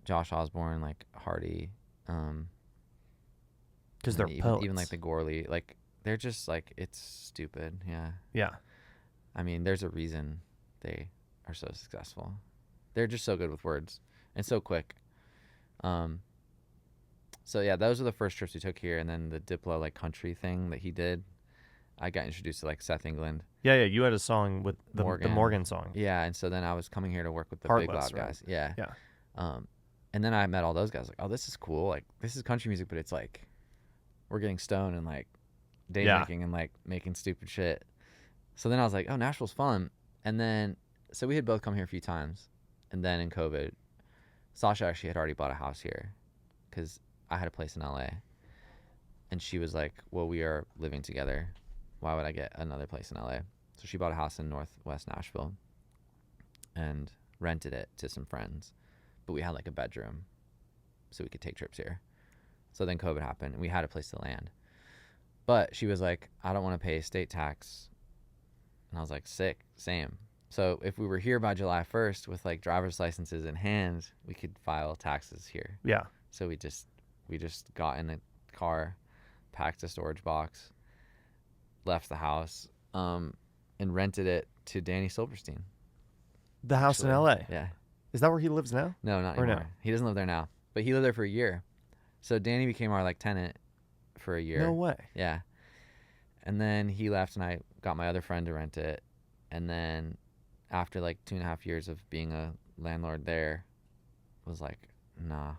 Josh Osborne, like Hardy, Because they're even, poets. even like the Gorley, like they're just like, it's stupid. Yeah. Yeah. I mean, there's a reason they are so successful. They're just so good with words and so quick. So yeah, those are the first trips we took here, and then the Diplo like country thing that he did. I got introduced to like Seth England. Yeah, you had a song with the Morgan song. Yeah, and so then I was coming here to work with the Heartless, Big Loud right? guys. Yeah. Yeah. And then I met all those guys. Like, oh, this is cool. Like, this is country music, but it's like we're getting stoned and like day drinking and like making stupid shit. So then I was like, oh, Nashville's fun. And then so we had both come here a few times, and then in COVID, Sasha actually had already bought a house here because I had a place in LA, and she was like, well, we are living together. Why would I get another place in LA? So she bought a house in Northwest Nashville and rented it to some friends, but we had like a bedroom so we could take trips here. So then COVID happened and we had a place to land, but she was like, I don't want to pay state tax. And I was like, sick, same. So if we were here by July 1st with like driver's licenses in hand, we could file taxes here. Yeah. So we just got in the car, packed a storage box, left the house, and rented it to Danny Silverstein. The house in Actually. LA. Yeah. Is that where he lives now? No, not Or anymore. no? He doesn't live there now, but he lived there for a year. So Danny became our like tenant for a year. No way. Yeah. And then he left, and I got my other friend to rent it. And then after like 2.5 years of being a landlord there, was like, nah,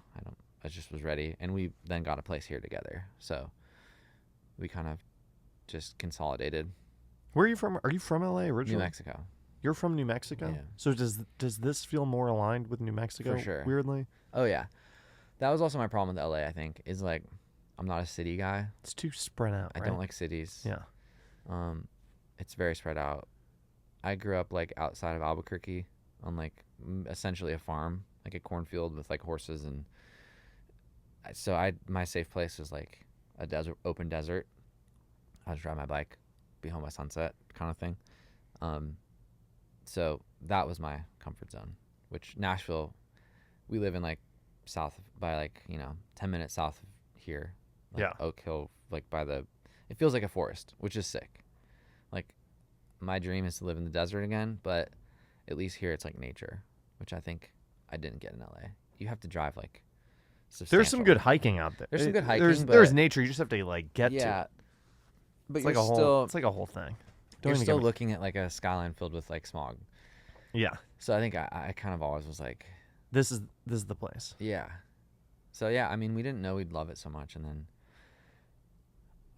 I just was ready. And we then got a place here together. So we kind of just consolidated. Where are you from? Are you from LA originally? New Mexico. You're from New Mexico? Yeah. So does this feel more aligned with New Mexico? For sure. Weirdly? Oh, yeah. That was also my problem with LA, I think, is like, I'm not a city guy. It's too spread out, I right? don't like cities. Yeah. It's very spread out. I grew up like outside of Albuquerque on like essentially a farm, like a cornfield with like horses, and so my safe place was like a open desert. I would drive my bike, be home by sunset, kind of thing. So that was my comfort zone. Which Nashville, we live in like south by like 10 minutes south of here, like Yeah. Oak Hill, like it feels like a forest, which is sick. Like my dream is to live in the desert again, but at least here it's like nature, which I think I didn't get in LA. You have to drive like There's some good hiking out there. There's some good hiking, There's but- nature. You just have to like get to yeah, it. but It's you're like a whole. still It's like a whole thing. Don't you're even still get me- looking at like a skyline filled with like smog. Yeah. So I think I kind of always was like, This is the place. yeah. So yeah, I mean, we didn't know we'd love it so much, and then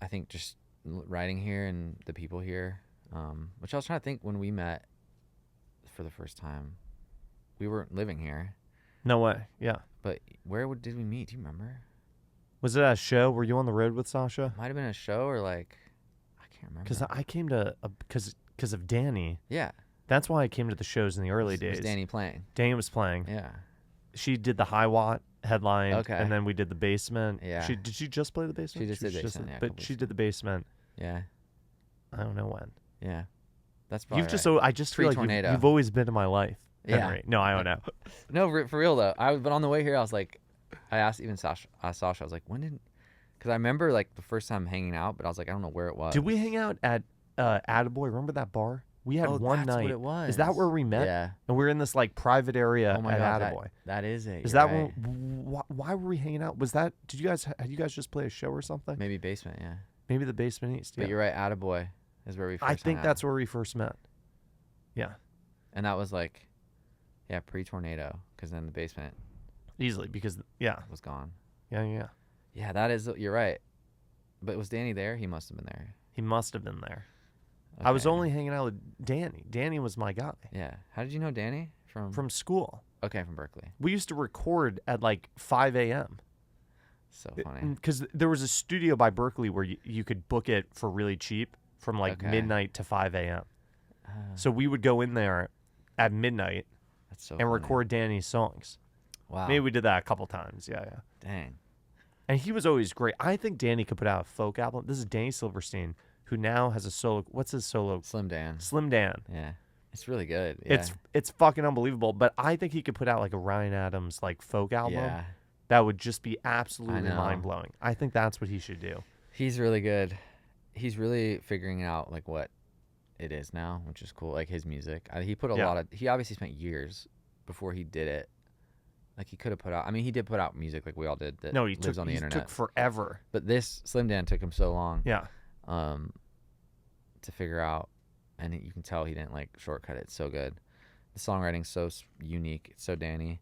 I think just writing here and the people here, which I was trying to think when we met for the first time, we weren't living here. No way. Yeah. But did we meet? Do you remember? Was it at a show? Were you on the road with Sasha? Might have been a show or like, I can't remember. Because I came to because of Danny. Yeah. That's why I came to the shows in the early days. Was Danny playing? Danny was playing. Yeah. She did the High Watt headline. Okay. And then we did the basement. Yeah. Did she just play the basement? She just did basement. Yeah, but she did the basement. Yeah. I don't know when. Yeah. That's probably You've just I just feel like Pre-tornado. you've always been in my life. Yeah. Henry. No, I don't know. No, for real though. But on the way here, I was like, I asked even Sasha. I was like, because I remember like the first time hanging out, but I was like, I don't know where it was. Did we hang out at Attaboy? Remember that bar? We had one that's night. what it was. Is that where we met? Yeah. And we were in this like private area Oh my at God, Attaboy. that is it. Is You're that right. why were we hanging out? Had you guys just play a show or something? Maybe basement, yeah. Maybe the Basement East. But Yeah. you're right, Attaboy is where we first I think hung out. that's where we first met. Yeah. And that was like, yeah, pre-tornado, because then the basement Easily because yeah. was gone. Yeah. Yeah, you're right. But was Danny there? He must have been there. He must have been there. I was Okay. only hanging out with Danny. Danny was my guy Yeah. How did you know Danny? from school. Okay, from Berkeley. We used to record at like 5 a.m. So funny. Because there was a studio by Berkeley where you could book it for really cheap from like Okay. midnight to 5 a.m. Ah, So we would go in there at midnight that's so and funny. record Danny's songs. Wow. Maybe we did that a couple times. Yeah. Dang. And he was always great. I think Danny could put out a folk album. This is Danny Silverstein, who now has a solo. What's his solo? Slim Dan. Slim Dan. Yeah. It's really good. Yeah. It's fucking unbelievable. But I think he could put out like a Ryan Adams like folk album. Yeah. That would just be absolutely know. mind blowing. I think that's what he should do. He's really good. He's really figuring out like what it is now, which is cool. Like his music. He put a Yeah. lot of. He obviously spent years before he did it. Like he could have put out. I mean, he did put out music like we all did. That No, he lives on the internet. took forever. But this Slim Dan took him so long. Yeah. To figure out, and you can tell he didn't like shortcut it. It's so good. The songwriting's so unique. It's so Danny.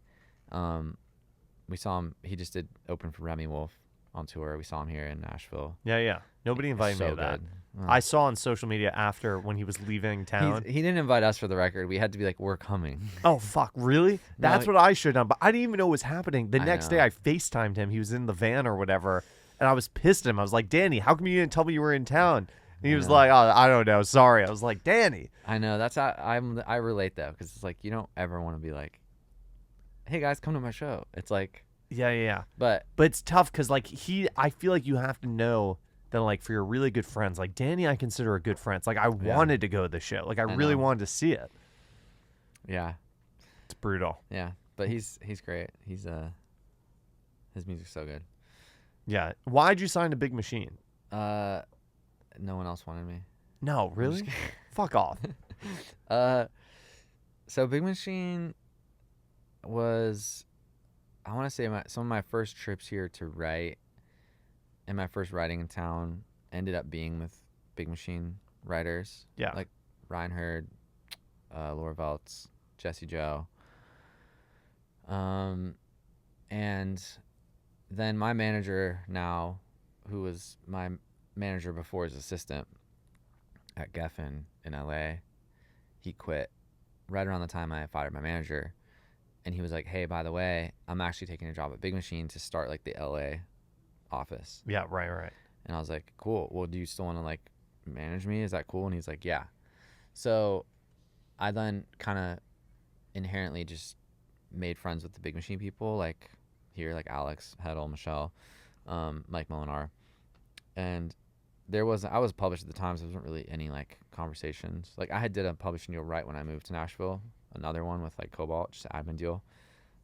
We saw him. He just did open for Remy Wolf on tour. We saw him here in Nashville. Yeah. Nobody invited me So to that. good. I saw on social media after when he was leaving town. He didn't invite us for the record. We had to be like, we're coming. Oh, fuck. Really? That's No, what I should have done. But I didn't even know what was happening. The I next know. day, I FaceTimed him. He was in the van or whatever. And I was pissed at him. I was like, Danny, how come you didn't tell me you were in town? And he was know. like, oh, I don't know. Sorry. I was like, Danny. I know. That's how I relate though, because it's like you don't ever want to be like, hey guys, come to my show. It's like, Yeah. but But it's tough because, like, I feel like you have to know that, like, for your really good friends, like, Danny, I consider a good friend. It's like, I wanted to go to the show. Like, I really know. wanted to see it. yeah, It's brutal. yeah. But he's great. His music's so good. Yeah. Why'd you sign to Big Machine? No one else wanted me. No, I'm just really? kidding. Fuck off. So Big Machine was, I want to say some of my first trips here to write, and my first writing in town ended up being with Big Machine writers. Yeah. Like Ryan Hurd, Laura Veltz, Jesse Joe. And then my manager now, who was my manager before his assistant at Geffen in LA, he quit right around the time I fired my manager. And he was like, hey, by the way, I'm actually taking a job at Big Machine to start like the LA office. Yeah, right. And I was like, cool. Well, do you still want to like manage me? Is that cool? And he's like, yeah. So I then kind of inherently just made friends with the Big Machine people, like here, like Alex, Heddle, Michelle, Mike Molinar. And I was published at the time, so there wasn't really any like conversations. Like I did a publishing deal right when I moved to Nashville, another one with like Cobalt, just an admin deal.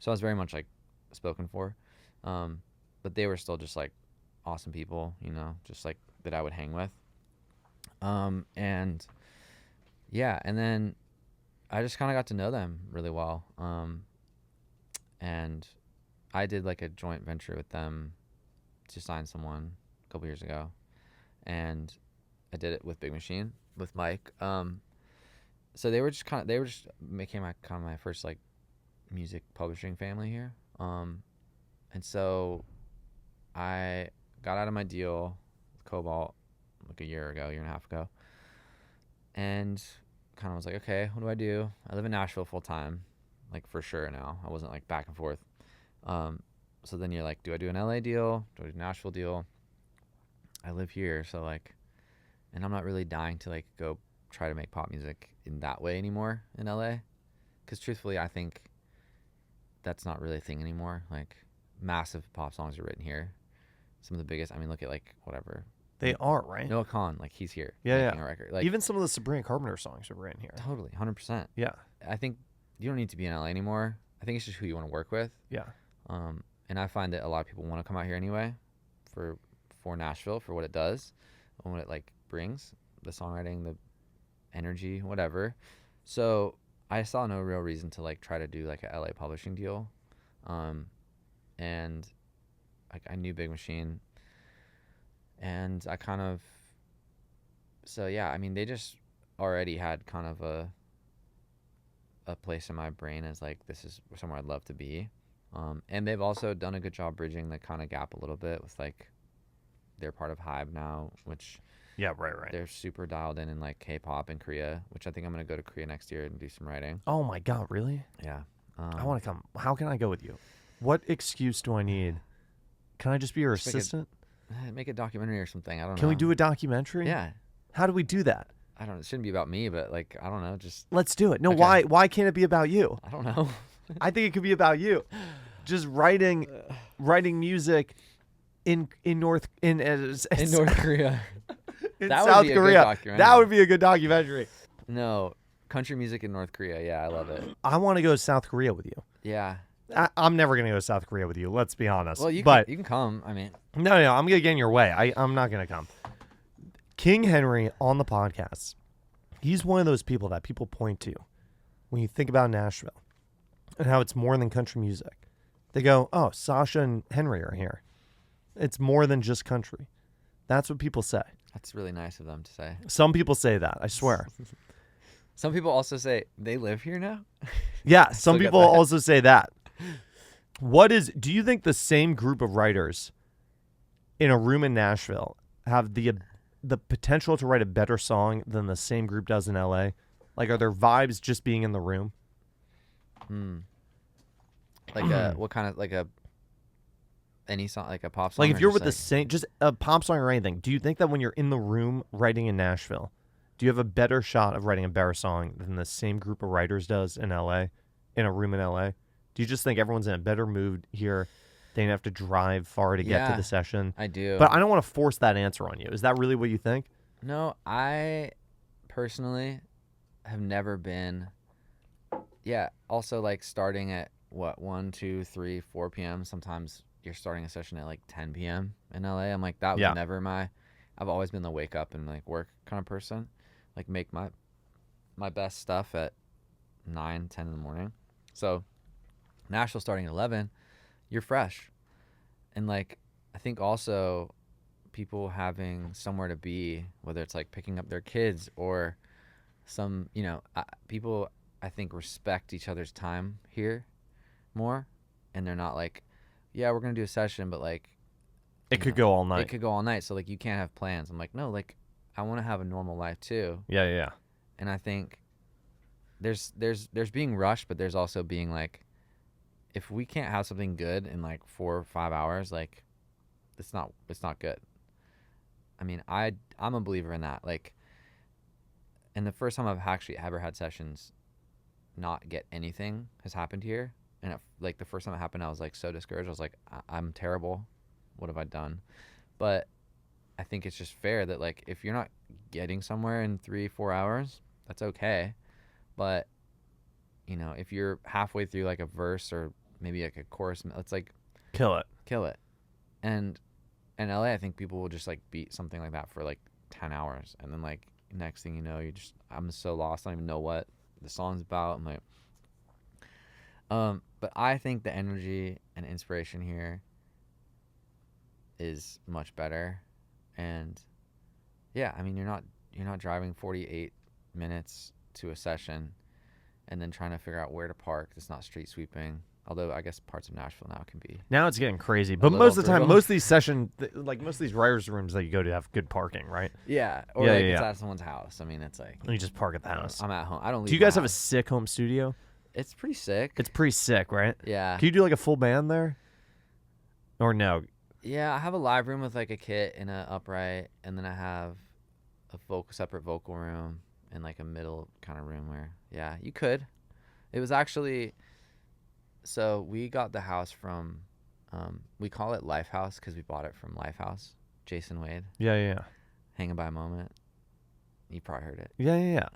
So I was very much like spoken for. But they were still just like awesome people, you know, just like that I would hang with. And yeah, and then I just kind of got to know them really well. And I did like a joint venture with them to sign someone a couple years ago. And I did it with Big Machine with Mike. So they just became my first like music publishing family here. And so I got out of my deal with Cobalt like a year and a half ago, and kind of was like, okay, what do? I live in Nashville full time, like for sure now. I wasn't like back and forth. So then you're like, do I do an LA deal? Do I do a Nashville deal? I live here, so like, and I'm not really dying to like go try to make pop music in that way anymore in LA, because truthfully, I think that's not really a thing anymore. Like, massive pop songs are written here. Some of the biggest. I mean, look at like whatever. They are, right? Noah Khan, like he's here Yeah, making a record. Like even some of the Sabrina Carpenter songs are written here. totally, 100%. Yeah. I think you don't need to be in LA anymore. I think it's just who you want to work with. Yeah. And I find that a lot of people want to come out here anyway, for Nashville, for what it does, and what it like brings, the songwriting, the energy, whatever. So I saw no real reason to like try to do like a LA publishing deal, and like I knew Big Machine, and I kind of, so yeah, I mean they just already had kind of a place in my brain as like this is somewhere I'd love to be, and they've also done a good job bridging the kind of gap a little bit with like they're part of Hybe now, which Yeah, right. they're super dialed in like K-pop in Korea, which I think I'm gonna go to Korea next year and do some writing. Oh my God, really? Yeah. I want to come. How can I go with you? What excuse do I need? Can I just be your Just make it- assistant? Make a documentary or something. I don't know. Can we do a documentary? Yeah. How do we do that? I don't. It shouldn't be about me, but like I don't know. Just Let's do it. No, Okay. why can't it be about you? I don't know. I think it could be about you. Just writing music in North In North Korea. in That would South be a good Korea. documentary. That would be a good documentary. No, country music in North Korea. Yeah, I love it. I want to go to South Korea with you. Yeah. I'm never gonna go to South Korea with you. Let's be honest. Well, but you can come. I mean, no, I'm gonna get in your way. I'm not gonna come. King Henry on the podcast. He's one of those people that people point to when you think about Nashville and how it's more than country music. They go, "Oh, Sasha and Henry are here. It's more than just country." That's what people say. that's really nice of them to say. Some people say that. I swear. Some people also say they live here now. Yeah, some still get people that. also say that. Do you think the same group of writers in a room in Nashville have the potential to write a better song than the same group does in LA? Like, are there vibes just being in the room? Like what kind of like any song, like a pop song? Like, if or you're just, with the like- same, just a pop song or anything, do you think that when you're in the room writing in Nashville, do you have a better shot of writing a better song than the same group of writers does in LA, in a room in LA? Do you just think everyone's in a better mood here? They don't have to drive far to get to Yeah. the session. I do. But I don't want to force that answer on you. Is that really what you think? No, I personally have never been. Yeah. Also, like starting at what 1, 2, 3, 4 p.m. Sometimes you're starting a session at like 10 p.m. in LA. I'm like that was Yeah. never my. I've always been the wake up and like work kind of person. Like make my best stuff at 9, 10 in the morning. So Nashville starting at 11, you're fresh, and like I think also people having somewhere to be, whether it's like picking up their kids or some, people I think respect each other's time here more, and they're not like, yeah, we're gonna do a session, but like It could go all night. it could go all night, so like you can't have plans. I'm like, no, like I want to have a normal life too, Yeah. and I think there's being rushed, but there's also being like, if we can't have something good in like 4 or 5 hours, like it's not good. I mean, I'm a believer in that. Like, and the first time I've actually ever had sessions not get anything has happened here, and like the first time it happened, I was like so discouraged. I was like, I'm terrible. What have I done? But I think it's just fair that like if you're not getting somewhere in 3-4 hours, that's okay. But if you're halfway through like a verse or maybe like a chorus, let's like Kill it. And in LA, I think people will just like beat something like that for like 10 hours, and then like next thing you know, I'm so lost, I don't even know what the song's about. I'm like, but I think the energy and inspiration here is much better, and yeah, I mean you're not driving 48 minutes to a session and then trying to figure out where to park. It's not street sweeping. Although I guess parts of Nashville now can be. Now it's getting crazy. But little most of the time, brutal. most of these most of these writers' rooms that you go to have good parking, right? Yeah, or Yeah, like yeah, it's yeah. at someone's house. I mean, it's like And you just park at the house. I'm at home. I don't leave. Do you my guys have a house. sick home studio? It's pretty sick. It's pretty sick, right? Yeah. Can you do like a full band there? Or no? Yeah, I have a live room with like a kit and an upright, and then I have a separate vocal room and like a middle kind of room where, yeah, you could. It was actually, so we got the house from, we call it Lifehouse because we bought it from Lifehouse, Jason Wade, Yeah. Hanging by a Moment. You probably heard it. Yeah.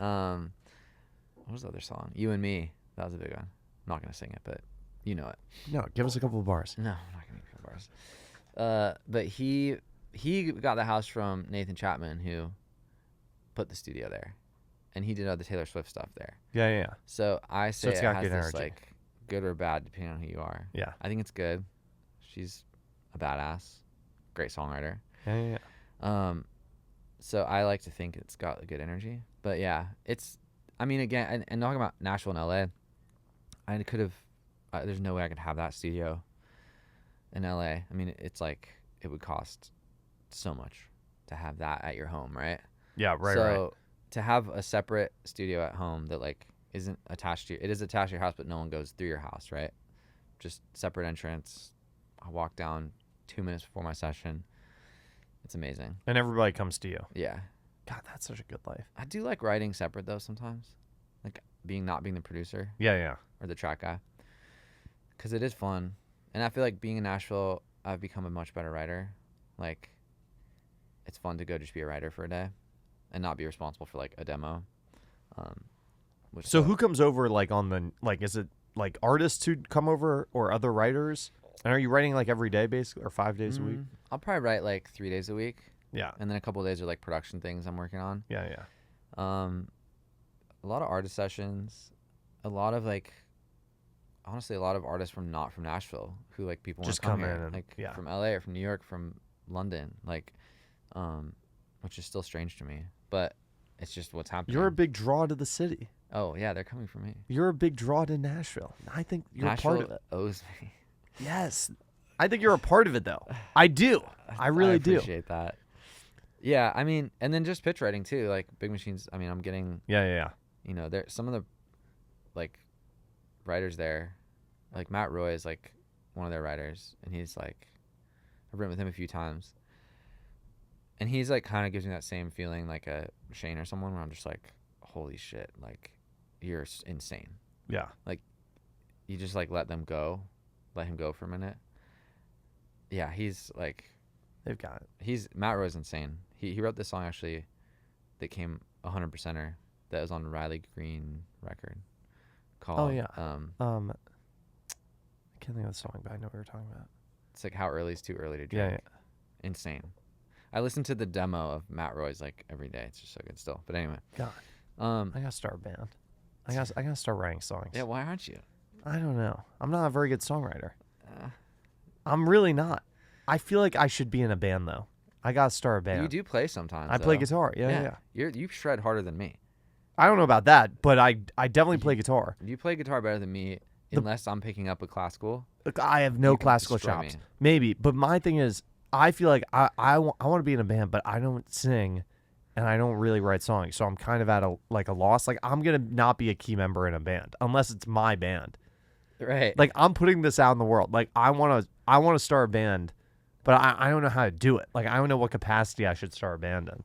What was the other song? You and Me. That was a big one. I'm not gonna sing it, but you know it. No, give us a couple of bars. No, I'm not gonna give bars. But he got the house from Nathan Chapman, who put the studio there, and he did all the Taylor Swift stuff there. Yeah. So I say it's it got has good this energy. like good or bad depending on who you are. Yeah. I think it's good. She's a badass, great songwriter. Yeah. So I like to think it's got a good energy. But yeah, it's. I mean, again, and talking about Nashville and LA, I could have. There's no way I could have that studio in LA. I mean, it's like it would cost so much to have that at your home, right? Yeah, right. So to have a separate studio at home that like isn't attached to it is attached to your house, but no one goes through your house, right? Just separate entrance. I walk down 2 minutes before my session. It's amazing. And everybody comes to you. Yeah. God, that's such a good life. I do like writing separate though sometimes, like not being the producer Yeah. or the track guy, because it is fun. And I feel like being in Nashville, I've become a much better writer. Like, it's fun to go just be a writer for a day and not be responsible for like a demo. So who comes over like on the, like, is it like artists who come over or other writers? And are you writing like every day basically or 5 days a week? I'll probably write like 3 days a week. Yeah. And then a couple of days are like production things I'm working on. Yeah. A lot of artist sessions, a lot of like, honestly, a lot of artists from Nashville who like people want Just to come come here, in and- like yeah. from LA or from New York, from London, like, which is still strange to me, but it's just what's happening. You're a big draw to the city. Oh yeah, they're coming for me. You're a big draw to Nashville. I think you're a part of it. Owes me. Yes. I think you're a part of it though. I do. I really do. Appreciate that. Yeah, I mean, and then just pitch writing too, like Big Machines. I mean, I'm getting, Yeah. you know, there some of the like writers there, like Matt Roy is like one of their writers, and he's like, I've written with him a few times, and he's like kind of gives me that same feeling like a Shane or someone where I'm just like, holy shit, like you're insane. Yeah. Like you just like let him go for a minute. Yeah, he's like, They've got it. Matt Roy's insane. He wrote this song actually that came 100%er that was on Riley Green record called Oh yeah. I can't think of the song, but I know what you're talking about. It's like How Early is Too Early to Drink. Yeah. Insane. I listen to the demo of Matt Roy's like every day. It's just so good still. But anyway. God. I gotta start a band. I gotta start writing songs. Yeah, why aren't you? I don't know. I'm not a very good songwriter. Uh, I'm really not. I feel like I should be in a band though. I gotta start a band. You do play sometimes. I play though. guitar. Yeah. You shred harder than me. I don't know about that, but I definitely play guitar. You play guitar better than me, unless I'm picking up a classical. Look, I have no You can classical destroy chops. me. Maybe, but my thing is, I feel like I want to be in a band, but I don't sing, and I don't really write songs, so I'm kind of at a loss. Like I'm gonna not be a key member in a band unless it's my band. Right. Like I'm putting this out in the world. Like I want to start a band, but I don't know how to do it. Like I don't know what capacity I should start a band in.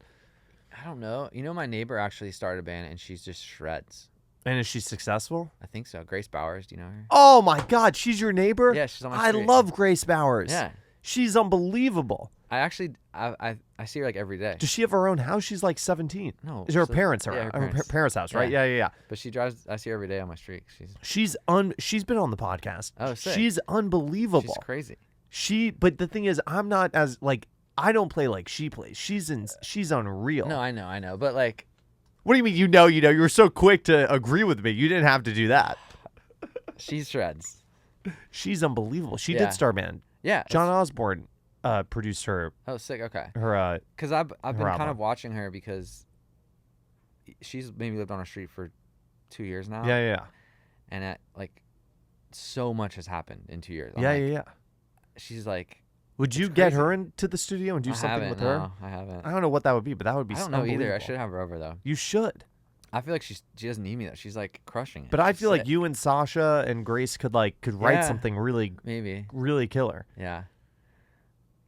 I don't know. You know, my neighbor actually started a band, and she's just shreds. And is she successful? I think so. Grace Bowers, do you know her? Oh my God, she's your neighbor? Yeah, she's on my I street. love Grace Bowers. Yeah. She's unbelievable. I actually, I see her like every day. Does she have her own house? She's like 17. No. Is her so- parents yeah, around? her parents. Parents' house, right? Yeah. Yeah. But she drives, I see her every day on my street. She's been on the podcast. Oh, sick. She's unbelievable. She's crazy. But the thing is, I'm not as like, I don't play like she plays. She's unreal. No, I know. But like, What do you mean? You know, you were so quick to agree with me. You didn't have to do that. she shreds. She's unbelievable. She Yeah. did Star Band. Yeah. John Osborne produced her. Oh, sick. Okay. Her. Because I've been kind album. of watching her because she's maybe lived on our street for 2 years now. Yeah. And like, so much has happened in 2 years. I'm Yeah. like, Yeah. She's like, Would you It's get crazy. her into the studio and do I something haven't, with her? no, I haven't. I don't know what that would be, but that would be. I don't know either. I unbelievable. should have her over though. You should. I feel like she doesn't need me though. She's like crushing it. But I She's feel like sick. you and Sasha and Grace could write Yeah, something really, maybe. really killer. Yeah.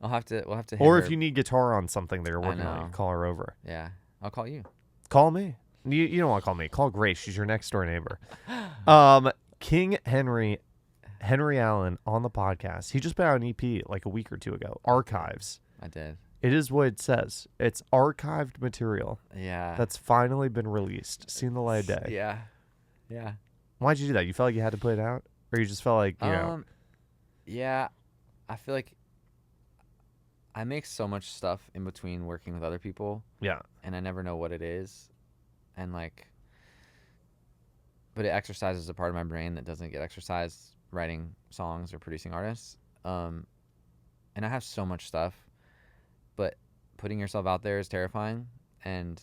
We'll have to hit Or her. if you need guitar on something that you're I working on, you know. call her over. Yeah. I'll call you. Call me. You don't want to call me. Call Grace. She's your next door neighbor. King Henry Allen on the podcast. He just put out an EP like a week or two ago. Archives. I did. It is what it says. It's archived material Yeah. that's finally been released, seen the light of day. Yeah. Yeah. Why'd you do that? You felt like you had to put it out, or you just felt like you know? Yeah. I feel like I make so much stuff in between working with other people, Yeah. and I never know what it is, and like, but it exercises a part of my brain that doesn't get exercised writing songs or producing artists. And I have so much stuff, but putting yourself out there is terrifying, and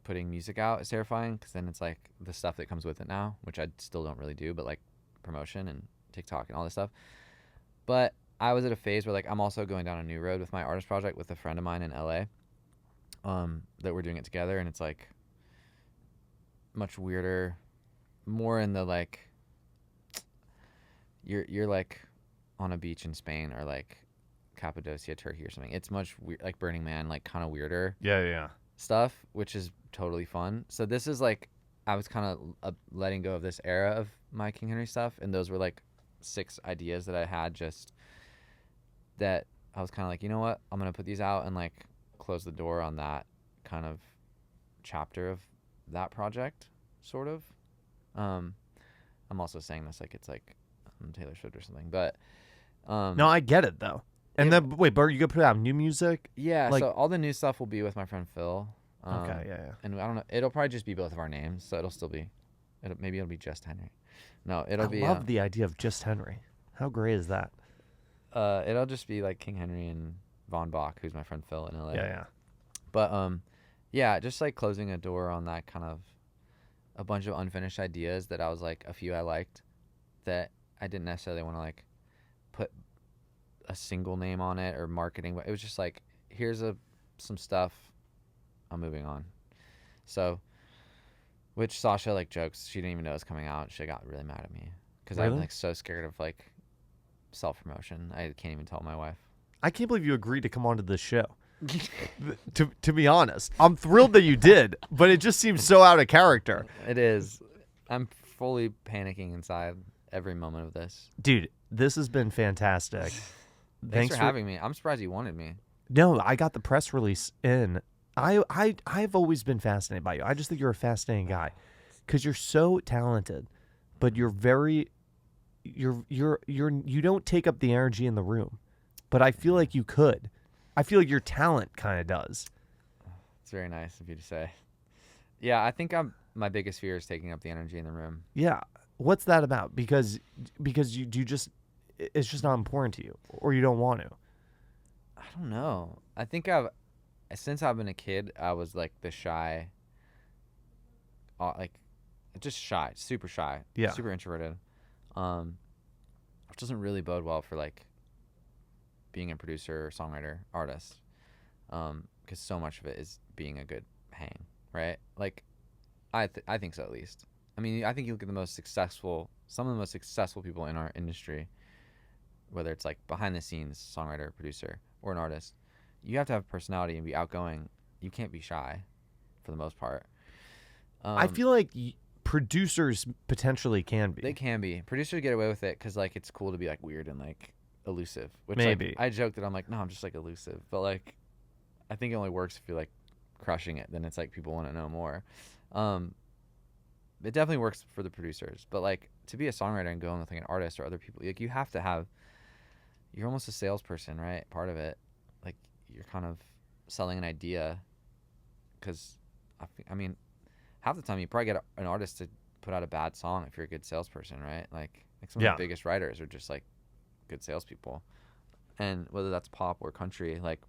putting music out is terrifying, because then it's like the stuff that comes with it now, which I still don't really do, but like promotion and TikTok and all this stuff. But I was at a phase where like I'm also going down a new road with my artist project with a friend of mine in LA, that we're doing it together, and it's like much weirder, more in the like you're like on a beach in Spain or like Cappadocia, Turkey or something. It's much like Burning Man, like kind of weirder Yeah. stuff, which is totally fun. So this is like I was kind of letting go of this era of my King Henry stuff, and those were like 6 ideas that I had, just that I was kind of like, you know what, I'm gonna put these out and like close the door on that kind of chapter of that project, sort of. I'm also saying this like it's like I'm Taylor Swift or something, but No, I get it though. And Yeah. then wait, but you gonna put out new music? yeah. like- So all the new stuff will be with my friend Phil. Okay, yeah. And I don't know. It'll probably just be both of our names, so it'll still be. Maybe it'll be just Henry. No, it'll be. I love the idea of just Henry. How great is that? It'll just be like King Henry and Von Bach, who's my friend Phil in LA. Yeah. But yeah, just like closing a door on that kind of a bunch of unfinished ideas that I was like a few I liked that I didn't necessarily want to like put a single name on it or marketing, but it was just like here's some stuff. I'm moving on. So, which Sasha like jokes she didn't even know it was coming out. She got really mad at me because I'm Really? like so scared of like self promotion. I can't even tell my wife. I can't believe you agreed to come onto this show. to be honest, I'm thrilled that you did, but it just seems so out of character. It is. I'm fully panicking inside every moment of this. Dude, this has been fantastic. Thanks for having me. I'm surprised you wanted me. No, I got the press release in. I've always been fascinated by you. I just think you're a fascinating guy because you're so talented, but you're very, you don't take up the energy in the room, but I feel like you could. I feel like your talent kind of does. It's very nice of you to say. Yeah, I think my biggest fear is taking up the energy in the room. Yeah. What's that about? Because you just, it's just not important to you, or you don't want to. I don't know. I think since I've been a kid, I was like the shy, like just shy, super shy, Yeah. super introverted, which doesn't really bode well for like being a producer, songwriter, artist, because so much of it is being a good hang, right? Like, I think so at least. I mean, I think you look at some of the most successful people in our industry, whether it's like behind the scenes, songwriter, producer, or an artist, you have to have personality and be outgoing. You can't be shy, for the most part. I feel like producers potentially can be. They can be. Producers get away with it because like it's cool to be like weird and like elusive. Which Maybe. like, I joke that I'm like, no, I'm just like elusive, but like I think it only works if you're like crushing it. Then it's like people want to know more. It definitely works for the producers, but like to be a songwriter and go in with like an artist or other people, like you have to have. You're almost a salesperson, right? Part of it, like you're kind of selling an idea, because I mean, half the time you probably get an artist to put out a bad song if you're a good salesperson, right? Like some of the biggest writers are just like good salespeople, and whether that's pop or country, like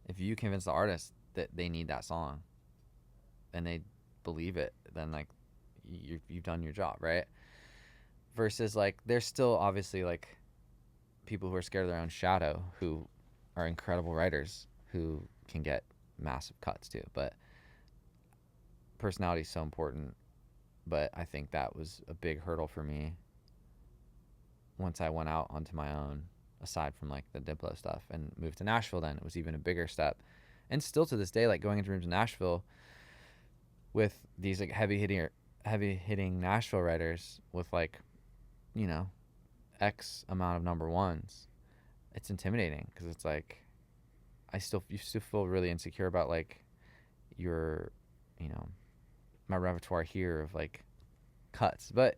if you convince the artist that they need that song, and they believe it, then like you've done your job, right? Versus like there's still obviously like people who are scared of their own shadow who are incredible writers who can get massive cuts too, but personality is so important, but I think that was a big hurdle for me once I went out onto my own, aside from like the Diplo stuff, and moved to Nashville. Then it was even a bigger step. And still to this day, like going into rooms in Nashville with these like heavy hitting Nashville writers with like, you know, X amount of number ones, it's intimidating because it's like you still feel really insecure about like your, you know, my repertoire here of like cuts. But,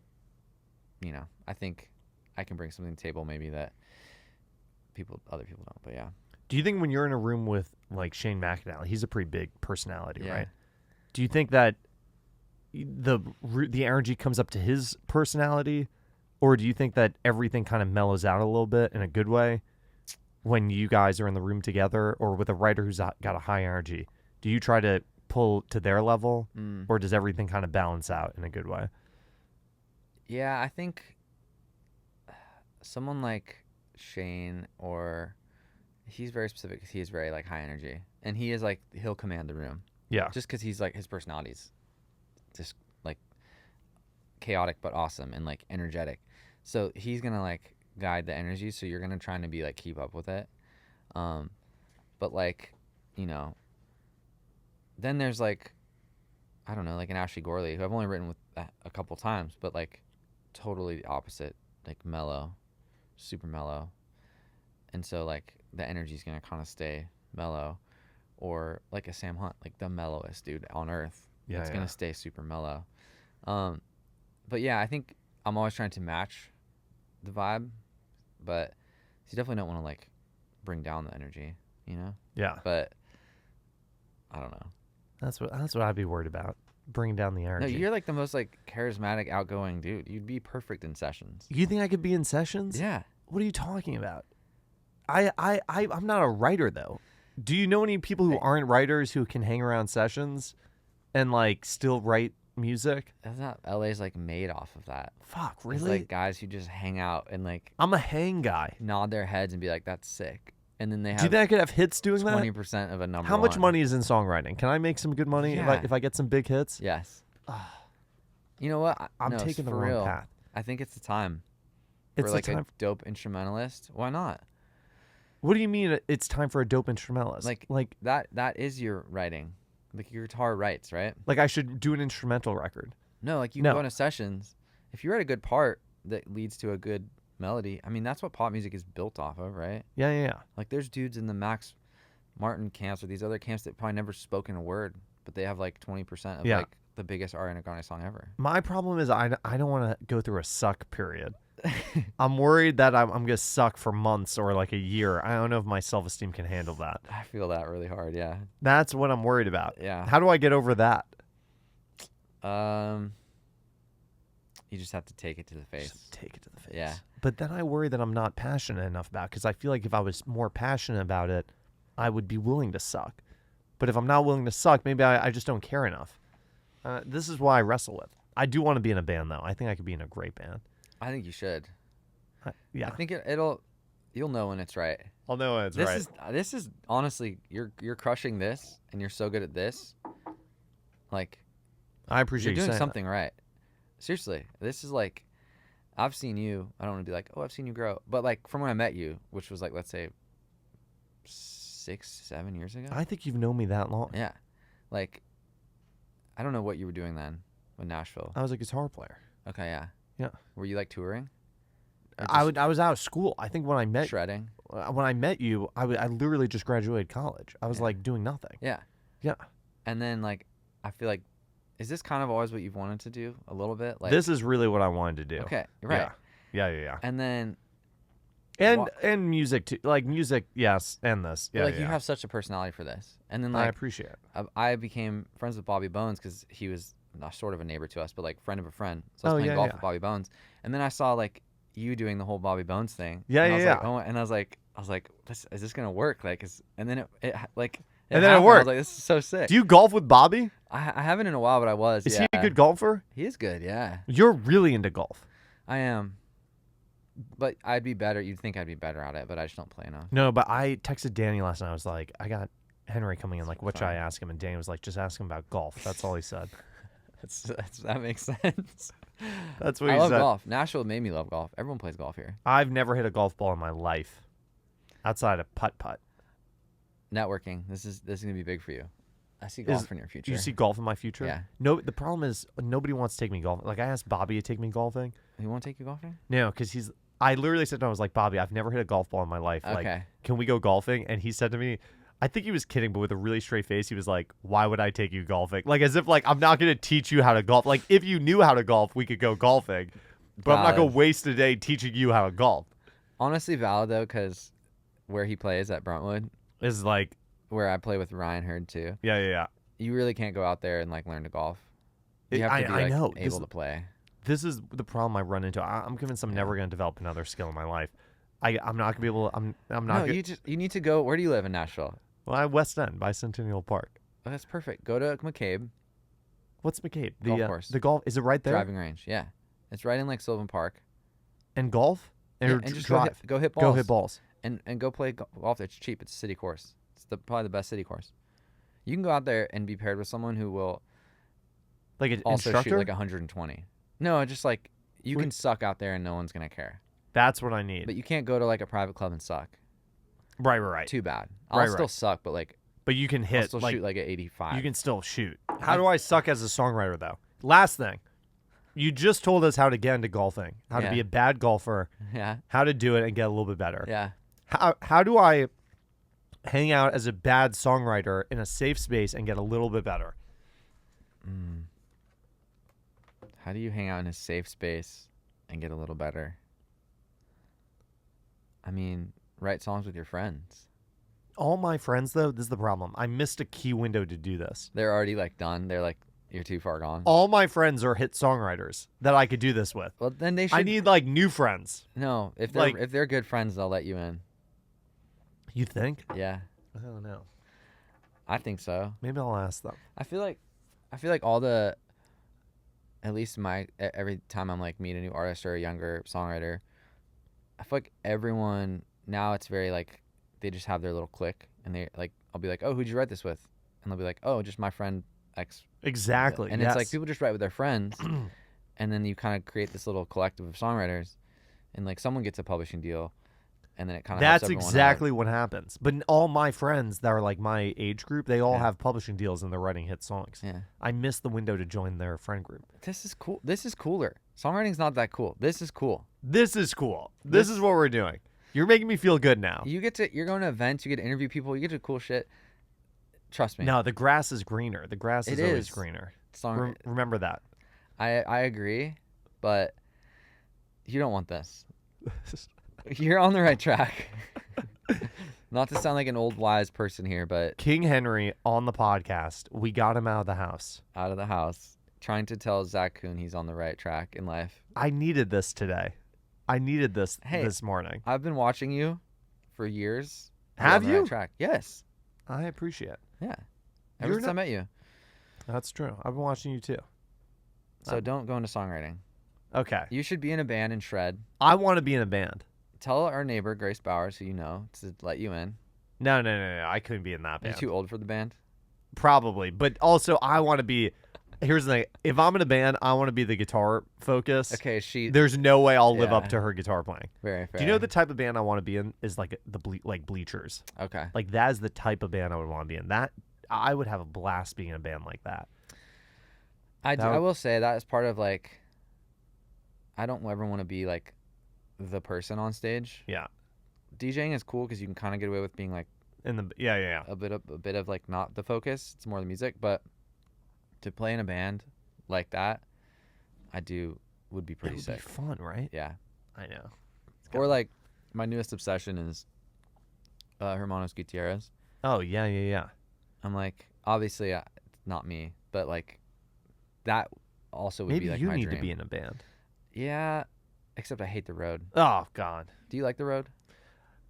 you know, I think I can bring something to the table maybe that other people don't. But yeah. Do you think when you're in a room with like Shane McAnally, he's a pretty big personality, Yeah. right? Do you think that the energy comes up to his personality, or do you think that everything kind of mellows out a little bit in a good way when you guys are in the room together, or with a writer who's got a high energy? Do you try to pull to their level, or does everything kind of balance out in a good way? Yeah, I think someone like Shane, or he's very specific because he is very like high energy, and he is like, he'll command the room. Yeah. Just because he's like, his personality's just like chaotic but awesome and like energetic. So he's gonna like guide the energy. So you're gonna try to be like keep up with it. But like, you know, then there's like, I don't know, like an Ashley Gorley, who I've only written with a couple times, but like totally the opposite, like mellow, super mellow. And so like the energy's gonna kind of stay mellow. Or like a Sam Hunt, like the mellowest dude on earth. Yeah, it's gonna stay super mellow. But yeah, I think I'm always trying to match the vibe, but you definitely don't want to like bring down the energy, you know? Yeah. But I don't know. That's what I'd be worried about, bringing down the energy. No, you're like the most like charismatic, outgoing dude. You'd be perfect in sessions. You think I could be in sessions? Yeah. What are you talking about? I'm not a writer though. Do you know any people who aren't writers who can hang around sessions and like still write music? That's not, LA's like made off of that. Fuck, It's really? like guys who just hang out and like I'm a hang guy. nod their heads and be like, that's sick. And then they have Do you think I could have hits doing 20% of a number. How much one. money is in songwriting? Can I make some good money Yeah. if I get some big hits? Yes. You know what? I'm No, taking the for wrong real. path. I think it's the time. It's For the like time. a dope instrumentalist. Why not? What do you mean it's time for a dope instrumentalist? Like that is your writing. Like your guitar writes, right? Like I should do an instrumental record. No, like you No. go into sessions. If you write a good part that leads to a good melody, I mean that's what pop music is built off of, right? Yeah. Like there's dudes in the Max Martin camps or these other camps that probably never spoken a word, but they have like 20% of like the biggest Ariana Grande song ever. My problem is I don't want to go through a suck period. I'm worried that I'm going to suck for months or like a year. I don't know if my self-esteem can handle that. I feel that really hard, yeah. That's what I'm worried about. Yeah. How do I get over that? You just have to take it to the face. Just take it to the face. Yeah. But then I worry that I'm not passionate enough about it, because I feel like if I was more passionate about it, I would be willing to suck. But if I'm not willing to suck, maybe I just don't care enough. This is why I wrestle with. I do want to be in a band, though. I think I could be in a great band. I think you should. Yeah. I think you'll know when it's right. I'll know when it's This is honestly, you're crushing this, and you're so good at this. Like, I appreciate you're you doing saying something right. Seriously, this is like, I've seen you. I don't want to be like, oh, I've seen you grow, but like from when I met you, which was like, let's say 6-7 years ago. that. I think you've known me that long. Yeah, like, I don't know what you were doing then with Nashville. I was a guitar player. Okay, yeah. Yeah. Were you like touring? Or I just was out of school. I think when I met shredding. you, I literally just graduated college. I was like doing nothing. Yeah. Yeah. And then like, I feel like, is this kind of always what you've wanted to do a little bit? Like This is really what I wanted to do. Okay, right. Yeah. And then And music too. Like music, yes, and this. Yeah. like you have such a personality for this. And then I like appreciate it. I became friends with Bobby Bones because he was not sort of a neighbor to us, but like friend of a friend. So I was playing golf with Bobby Bones, and then I saw like you doing the whole Bobby Bones thing. Yeah, and I was yeah, like, oh, and I was like, is this gonna work? Like, and then it like. And then it happened. worked. I was like, this is so sick. Do you golf with Bobby? I haven't in a while, but I was. Is yeah. he a good golfer? He is good. Yeah, You're really into golf. I am. But I'd be better. You'd think I'd be better at it, but I just don't play enough. No, but I texted Danny last night. I was like, I got Henry coming in. Like, what should I Fine. ask him? And Danny was like, just ask him about golf. That's all he said. That makes sense. That's what I he love said. golf. Nashville made me love golf. Everyone plays golf here. I've never hit a golf ball in my life outside of putt-putt. Networking. This is gonna be big for you. I see golf in your future. Do you see golf in my future? Yeah. No, the problem is nobody wants to take me golfing. Like, I asked Bobby to take me golfing. He won't take you golfing? No, because I literally said to him, I was like, Bobby, I've never hit a golf ball in my life. Okay. Like, can we go golfing? And he said to me, I think he was kidding, but with a really straight face, he was like, why would I take you golfing? Like, as if, like, I'm not going to teach you how to golf. Like, if you knew how to golf, we could go golfing. But I'm not going to waste a day teaching you how to golf. Honestly, valid, though, because where he plays at Brentwood is like, where I play with Ryan Hurd, too. Yeah. You really can't go out there and, like, learn to golf. You have to be, I know. able to play. This is the problem I run into. I'm convinced I'm never going to develop another skill in my life. I'm not going to be able to. I'm not. No, you need to go. Where do you live in Nashville? Well, I'm West End, Bicentennial Park. Oh, that's perfect. Go to McCabe. What's McCabe? Golf course. The golf, is it right there? Driving range, yeah. It's right in like Sylvan Park. And golf? And just drive. Go hit balls. Go hit balls. And go play golf. It's cheap. It's a city course. It's probably the best city course. You can go out there and be paired with someone who will like an also instructor? shoot like 120. No, just like you can suck out there and no one's going to care. That's what I need. But you can't go to like a private club and suck. Right. Too bad. I'll still suck, but like but you can hit I'll still shoot like at 85. You can still shoot. How do I suck as a songwriter though? Last thing. You just told us how to get into golfing, how to be a bad golfer, how to do it and get a little bit better. Yeah. How do I hang out as a bad songwriter in a safe space and get a little bit better? How do you hang out in a safe space and get a little better? I mean, write songs with your friends. All my friends, though, this is the problem. I missed a key window to do this. They're already like done. They're like, you're too far gone. All my friends are hit songwriters that I could do this with. Well, then they should. I need like new friends. No, if they're good friends, they'll let you in. You think? Yeah. I don't know. I think so. Maybe I'll ask them. I feel like at least every time I'm like meet a new artist or a younger songwriter, I feel like everyone now it's very like they just have their little clique and they like I'll be like, oh, who'd you write this with? And they'll be like, oh, just my friend X. Exactly. And it's like people just write with their friends, and then you kind of create this little collective of songwriters, and like someone gets a publishing deal, and then it kind of that's exactly what happens. But all my friends that are like my age group, they all have publishing deals and they're writing hit songs. Yeah. I missed the window to join their friend group. This is cool. This is cooler. Songwriting's not that cool. This is cool. This is cool. This is what we're doing. You're making me feel good now. You're going to events. You get to interview people. You get to cool shit. Trust me. No, the grass is greener. The grass is always greener. Remember that. I agree, but you don't want this. You're on the right track. Not to sound like an old wise person here, but King Henry on the podcast, we got him out of the house. Out of the house. Trying to tell Zak Kuhn he's on the right track in life. I needed this today. I needed this this morning. I've been watching you for years. Have you? Right track. Yes. I appreciate it. Yeah. Ever since I met you. That's true. I've been watching you too. So don't go into songwriting. Okay. You should be in a band and shred. I want to be in a band. Tell our neighbor, Grace Bowers, who you know, to let you in. No. I couldn't be in that band. Are you too old for the band? Probably. But also, I want to be... Here's the thing. If I'm in a band, I want to be the guitar focus. Okay, There's no way I'll live up to her guitar playing. Very fair. Do you know the type of band I want to be in is like like Bleachers? Okay. Like that is the type of band I would want to be in. That I would have a blast being in a band like that. I will say that is part of like I don't ever want to be like the person on stage. Yeah. DJing is cool because you can kind of get away with being like a bit of like not the focus. It's more the music, but to play in a band like that, would be pretty sick. Be fun, right? Yeah, I know. Or like my newest obsession is Hermanos Gutierrez. Oh yeah. I'm like, obviously it's not me, but like that also would be like my dream. Maybe you need to be in a band. Yeah, except I hate the road. Oh God. Do you like the road?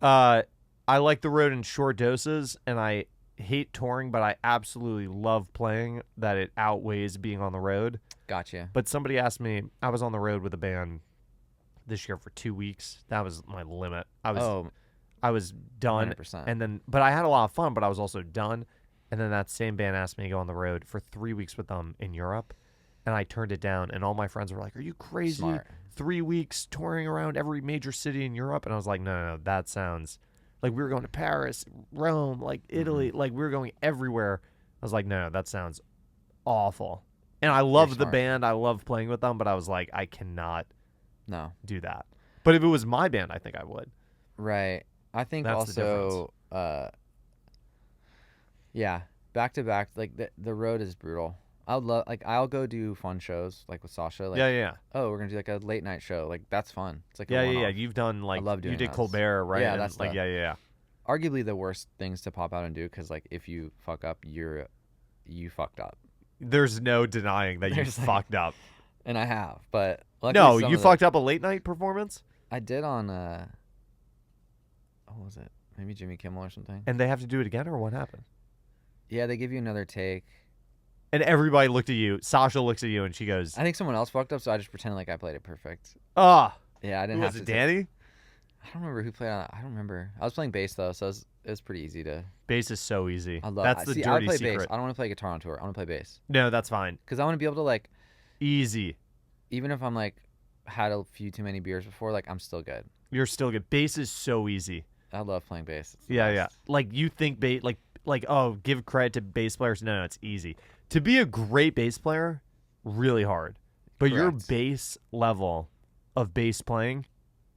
I like the road in short doses, and I hate touring, but I absolutely love playing that it outweighs being on the road. Gotcha. But somebody asked me, I was on the road with a band this year for 2 weeks. That was my limit. I was done. 100%. But I had a lot of fun, but I was also done. And then that same band asked me to go on the road for 3 weeks with them in Europe. and I turned it down. And all my friends were like, "Are you crazy? Smart. 3 weeks touring around every major city in Europe?" And I was like, "No, that sounds like we were going to Paris, Rome, like Italy, like we were going everywhere." I was like, "No, that sounds awful." And I love the smart. band. I love playing with them, but I was like, I cannot No. do that. But if it was my band, I think I would. Right. I think That's the also, yeah, back to back, like the road is brutal. I would love, like, I'll go do fun shows, like with Sasha. Like, Yeah. oh, we're gonna do like a late night show. Like that's fun. It's like a Yeah. one-off. You've done like love you doing did those. Colbert, right? Yeah, And, that's like the- yeah. Arguably the worst things to pop out and do, because like if you fuck up, you fucked up. There's no denying that you There's, like, fucked up. And I have, but luckily No, some you of the- fucked up a late night performance, I did on what was it? Maybe Jimmy Kimmel or something. and they have to do it again, or what happened? Yeah, they give you another take. And everybody looked at you. Sasha looks at you, and she goes, I think someone else fucked up, so I just pretended like I played it perfect. "Ah, Yeah, I didn't who have was to. it, Danny?" I don't remember who played on it. I don't remember. I was playing bass though, so it was pretty easy to. Bass is so easy. I love. That's the I dirty play secret. bass. I don't want to play guitar on tour. I want to play bass No, that's fine. because I want to be able to like, Easy. even if I'm like had a few too many beers before, like I'm still good. You're still good. Bass is so easy. I love playing bass. It's the Yeah. best. Like you think like oh, give credit to bass players. No, it's easy. To be a great bass player, really hard. But your Correct. bass level of bass playing,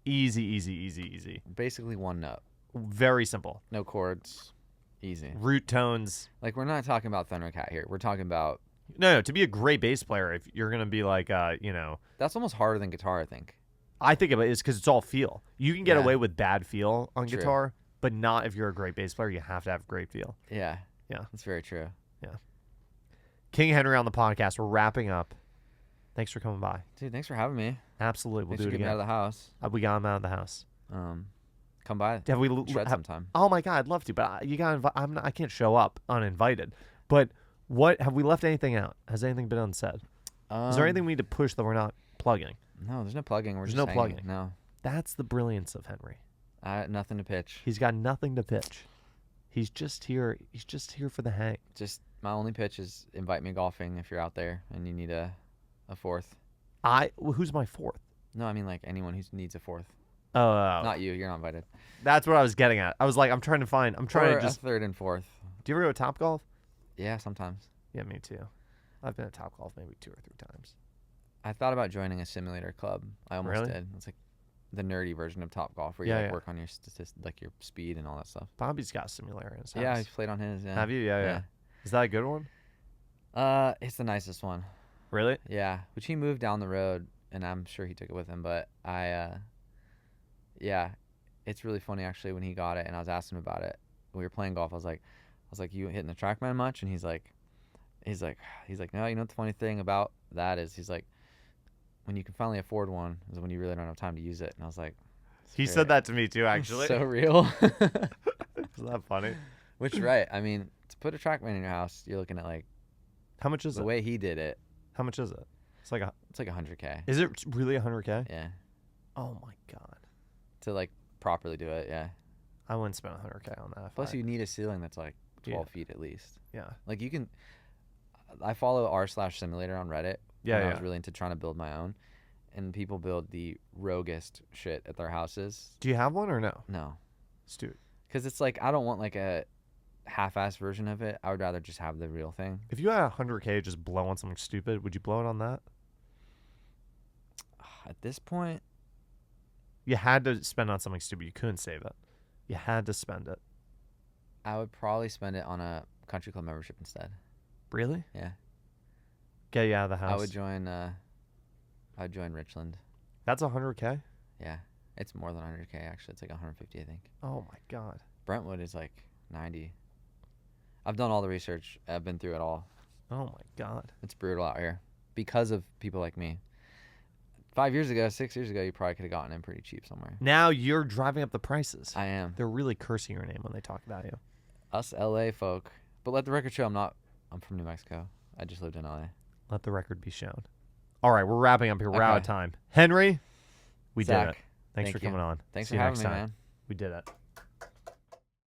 easy. Basically one note, Very simple. no chords, easy. Root tones. Like we're not talking about Thundercat here. We're talking about No, to be a great bass player, if you're gonna be like, that's almost harder than guitar, I think. I think of it is because it's all feel. You can get Yeah. away with bad feel on True. guitar, but not if you're a great bass player. You have to have great feel. Yeah. Yeah. That's very true. King Henry on the podcast. We're wrapping up. Thanks for coming by. Dude, thanks for having me. Absolutely, we'll Thanks do for it getting me out again. of the house. We got him out of the house. Come by. Have we? Shred sometime. Oh my God, I'd love to, but you got. I can't show up uninvited. But what have we left anything out? Has anything been unsaid? Is there anything we need to push that we're not plugging? No, there's no plugging. We're There's just no hanging. plugging. No, That's the brilliance of Henry. nothing to pitch. He's got nothing to pitch. He's just here. He's just here for the hang. Just my only pitch is invite me golfing if you're out there and you need a fourth. Who's my fourth? No, I mean like anyone who needs a fourth. Oh, Not you. You're not invited. that's what I was getting at. I was like, I'm trying Or to just. a third and fourth. Do you ever go to Topgolf? Yeah, sometimes. Yeah, me too. I've been at Topgolf maybe 2 or 3 times. I thought about joining a simulator club. I almost Really? did. It's like the nerdy version of Topgolf where you Yeah, like yeah. work on your like your speed and all that stuff. Bobby's got a simulator in his house. Yeah, I played on his. Yeah. Have you? Yeah. Is that a good one? It's the nicest one. Really? Yeah, which he moved down the road, and I'm sure he took it with him. But yeah, it's really funny actually when he got it, and I was asking him about it. We were playing golf. I was like, you hitting the TrackMan much? And he's like, no. You know what the funny thing about that is? He's like, when you can finally afford one is when you really don't have time to use it. And I was like, He said that to me too, actually. so real. Isn't that funny? Which right? I mean, to put a TrackMan in your house, you're looking at like How much is the it? way he did it. How much is it? It's like It's like $100K. Is it really 100K? Yeah, Oh my God. to like properly do it. Yeah. I wouldn't spend 100K on that. Plus, you need a ceiling that's like 12 feet at least. Yeah. Like you can. I follow r/simulator on Reddit. Yeah, when I yeah. was really into trying to build my own, and people build the roguest shit at their houses. Do you have one or no? No, Stupid. because it's like I don't want like a half-ass version of it. I would rather just have the real thing. If you had 100K just blow on something stupid, would you blow it on that? At this point, You had to spend on something stupid. You couldn't save it. You had to spend it. I would probably spend it on a country club membership instead. Really? Yeah, Get you out of the house. I would join. I'd join Richland. That's 100K? Yeah, it's more than 100K actually. It's like 150, I think. Oh my God. Brentwood is like 90. I've done all the research. I've been through it all. Oh my God. It's brutal out here because of people like me. 5 years ago, 6 years ago, you probably could have gotten in pretty cheap somewhere. Now you're driving up the prices. I am. They're really cursing your name when they talk about you. Us LA folk. But let the record show I'm from New Mexico. I just lived in LA. Let the record be shown. All right, we're wrapping up here. We're out of Okay. time. Henry, we Zach, did it. Thanks thank for you. coming on. Thanks See for you having next me, time. man. We did it.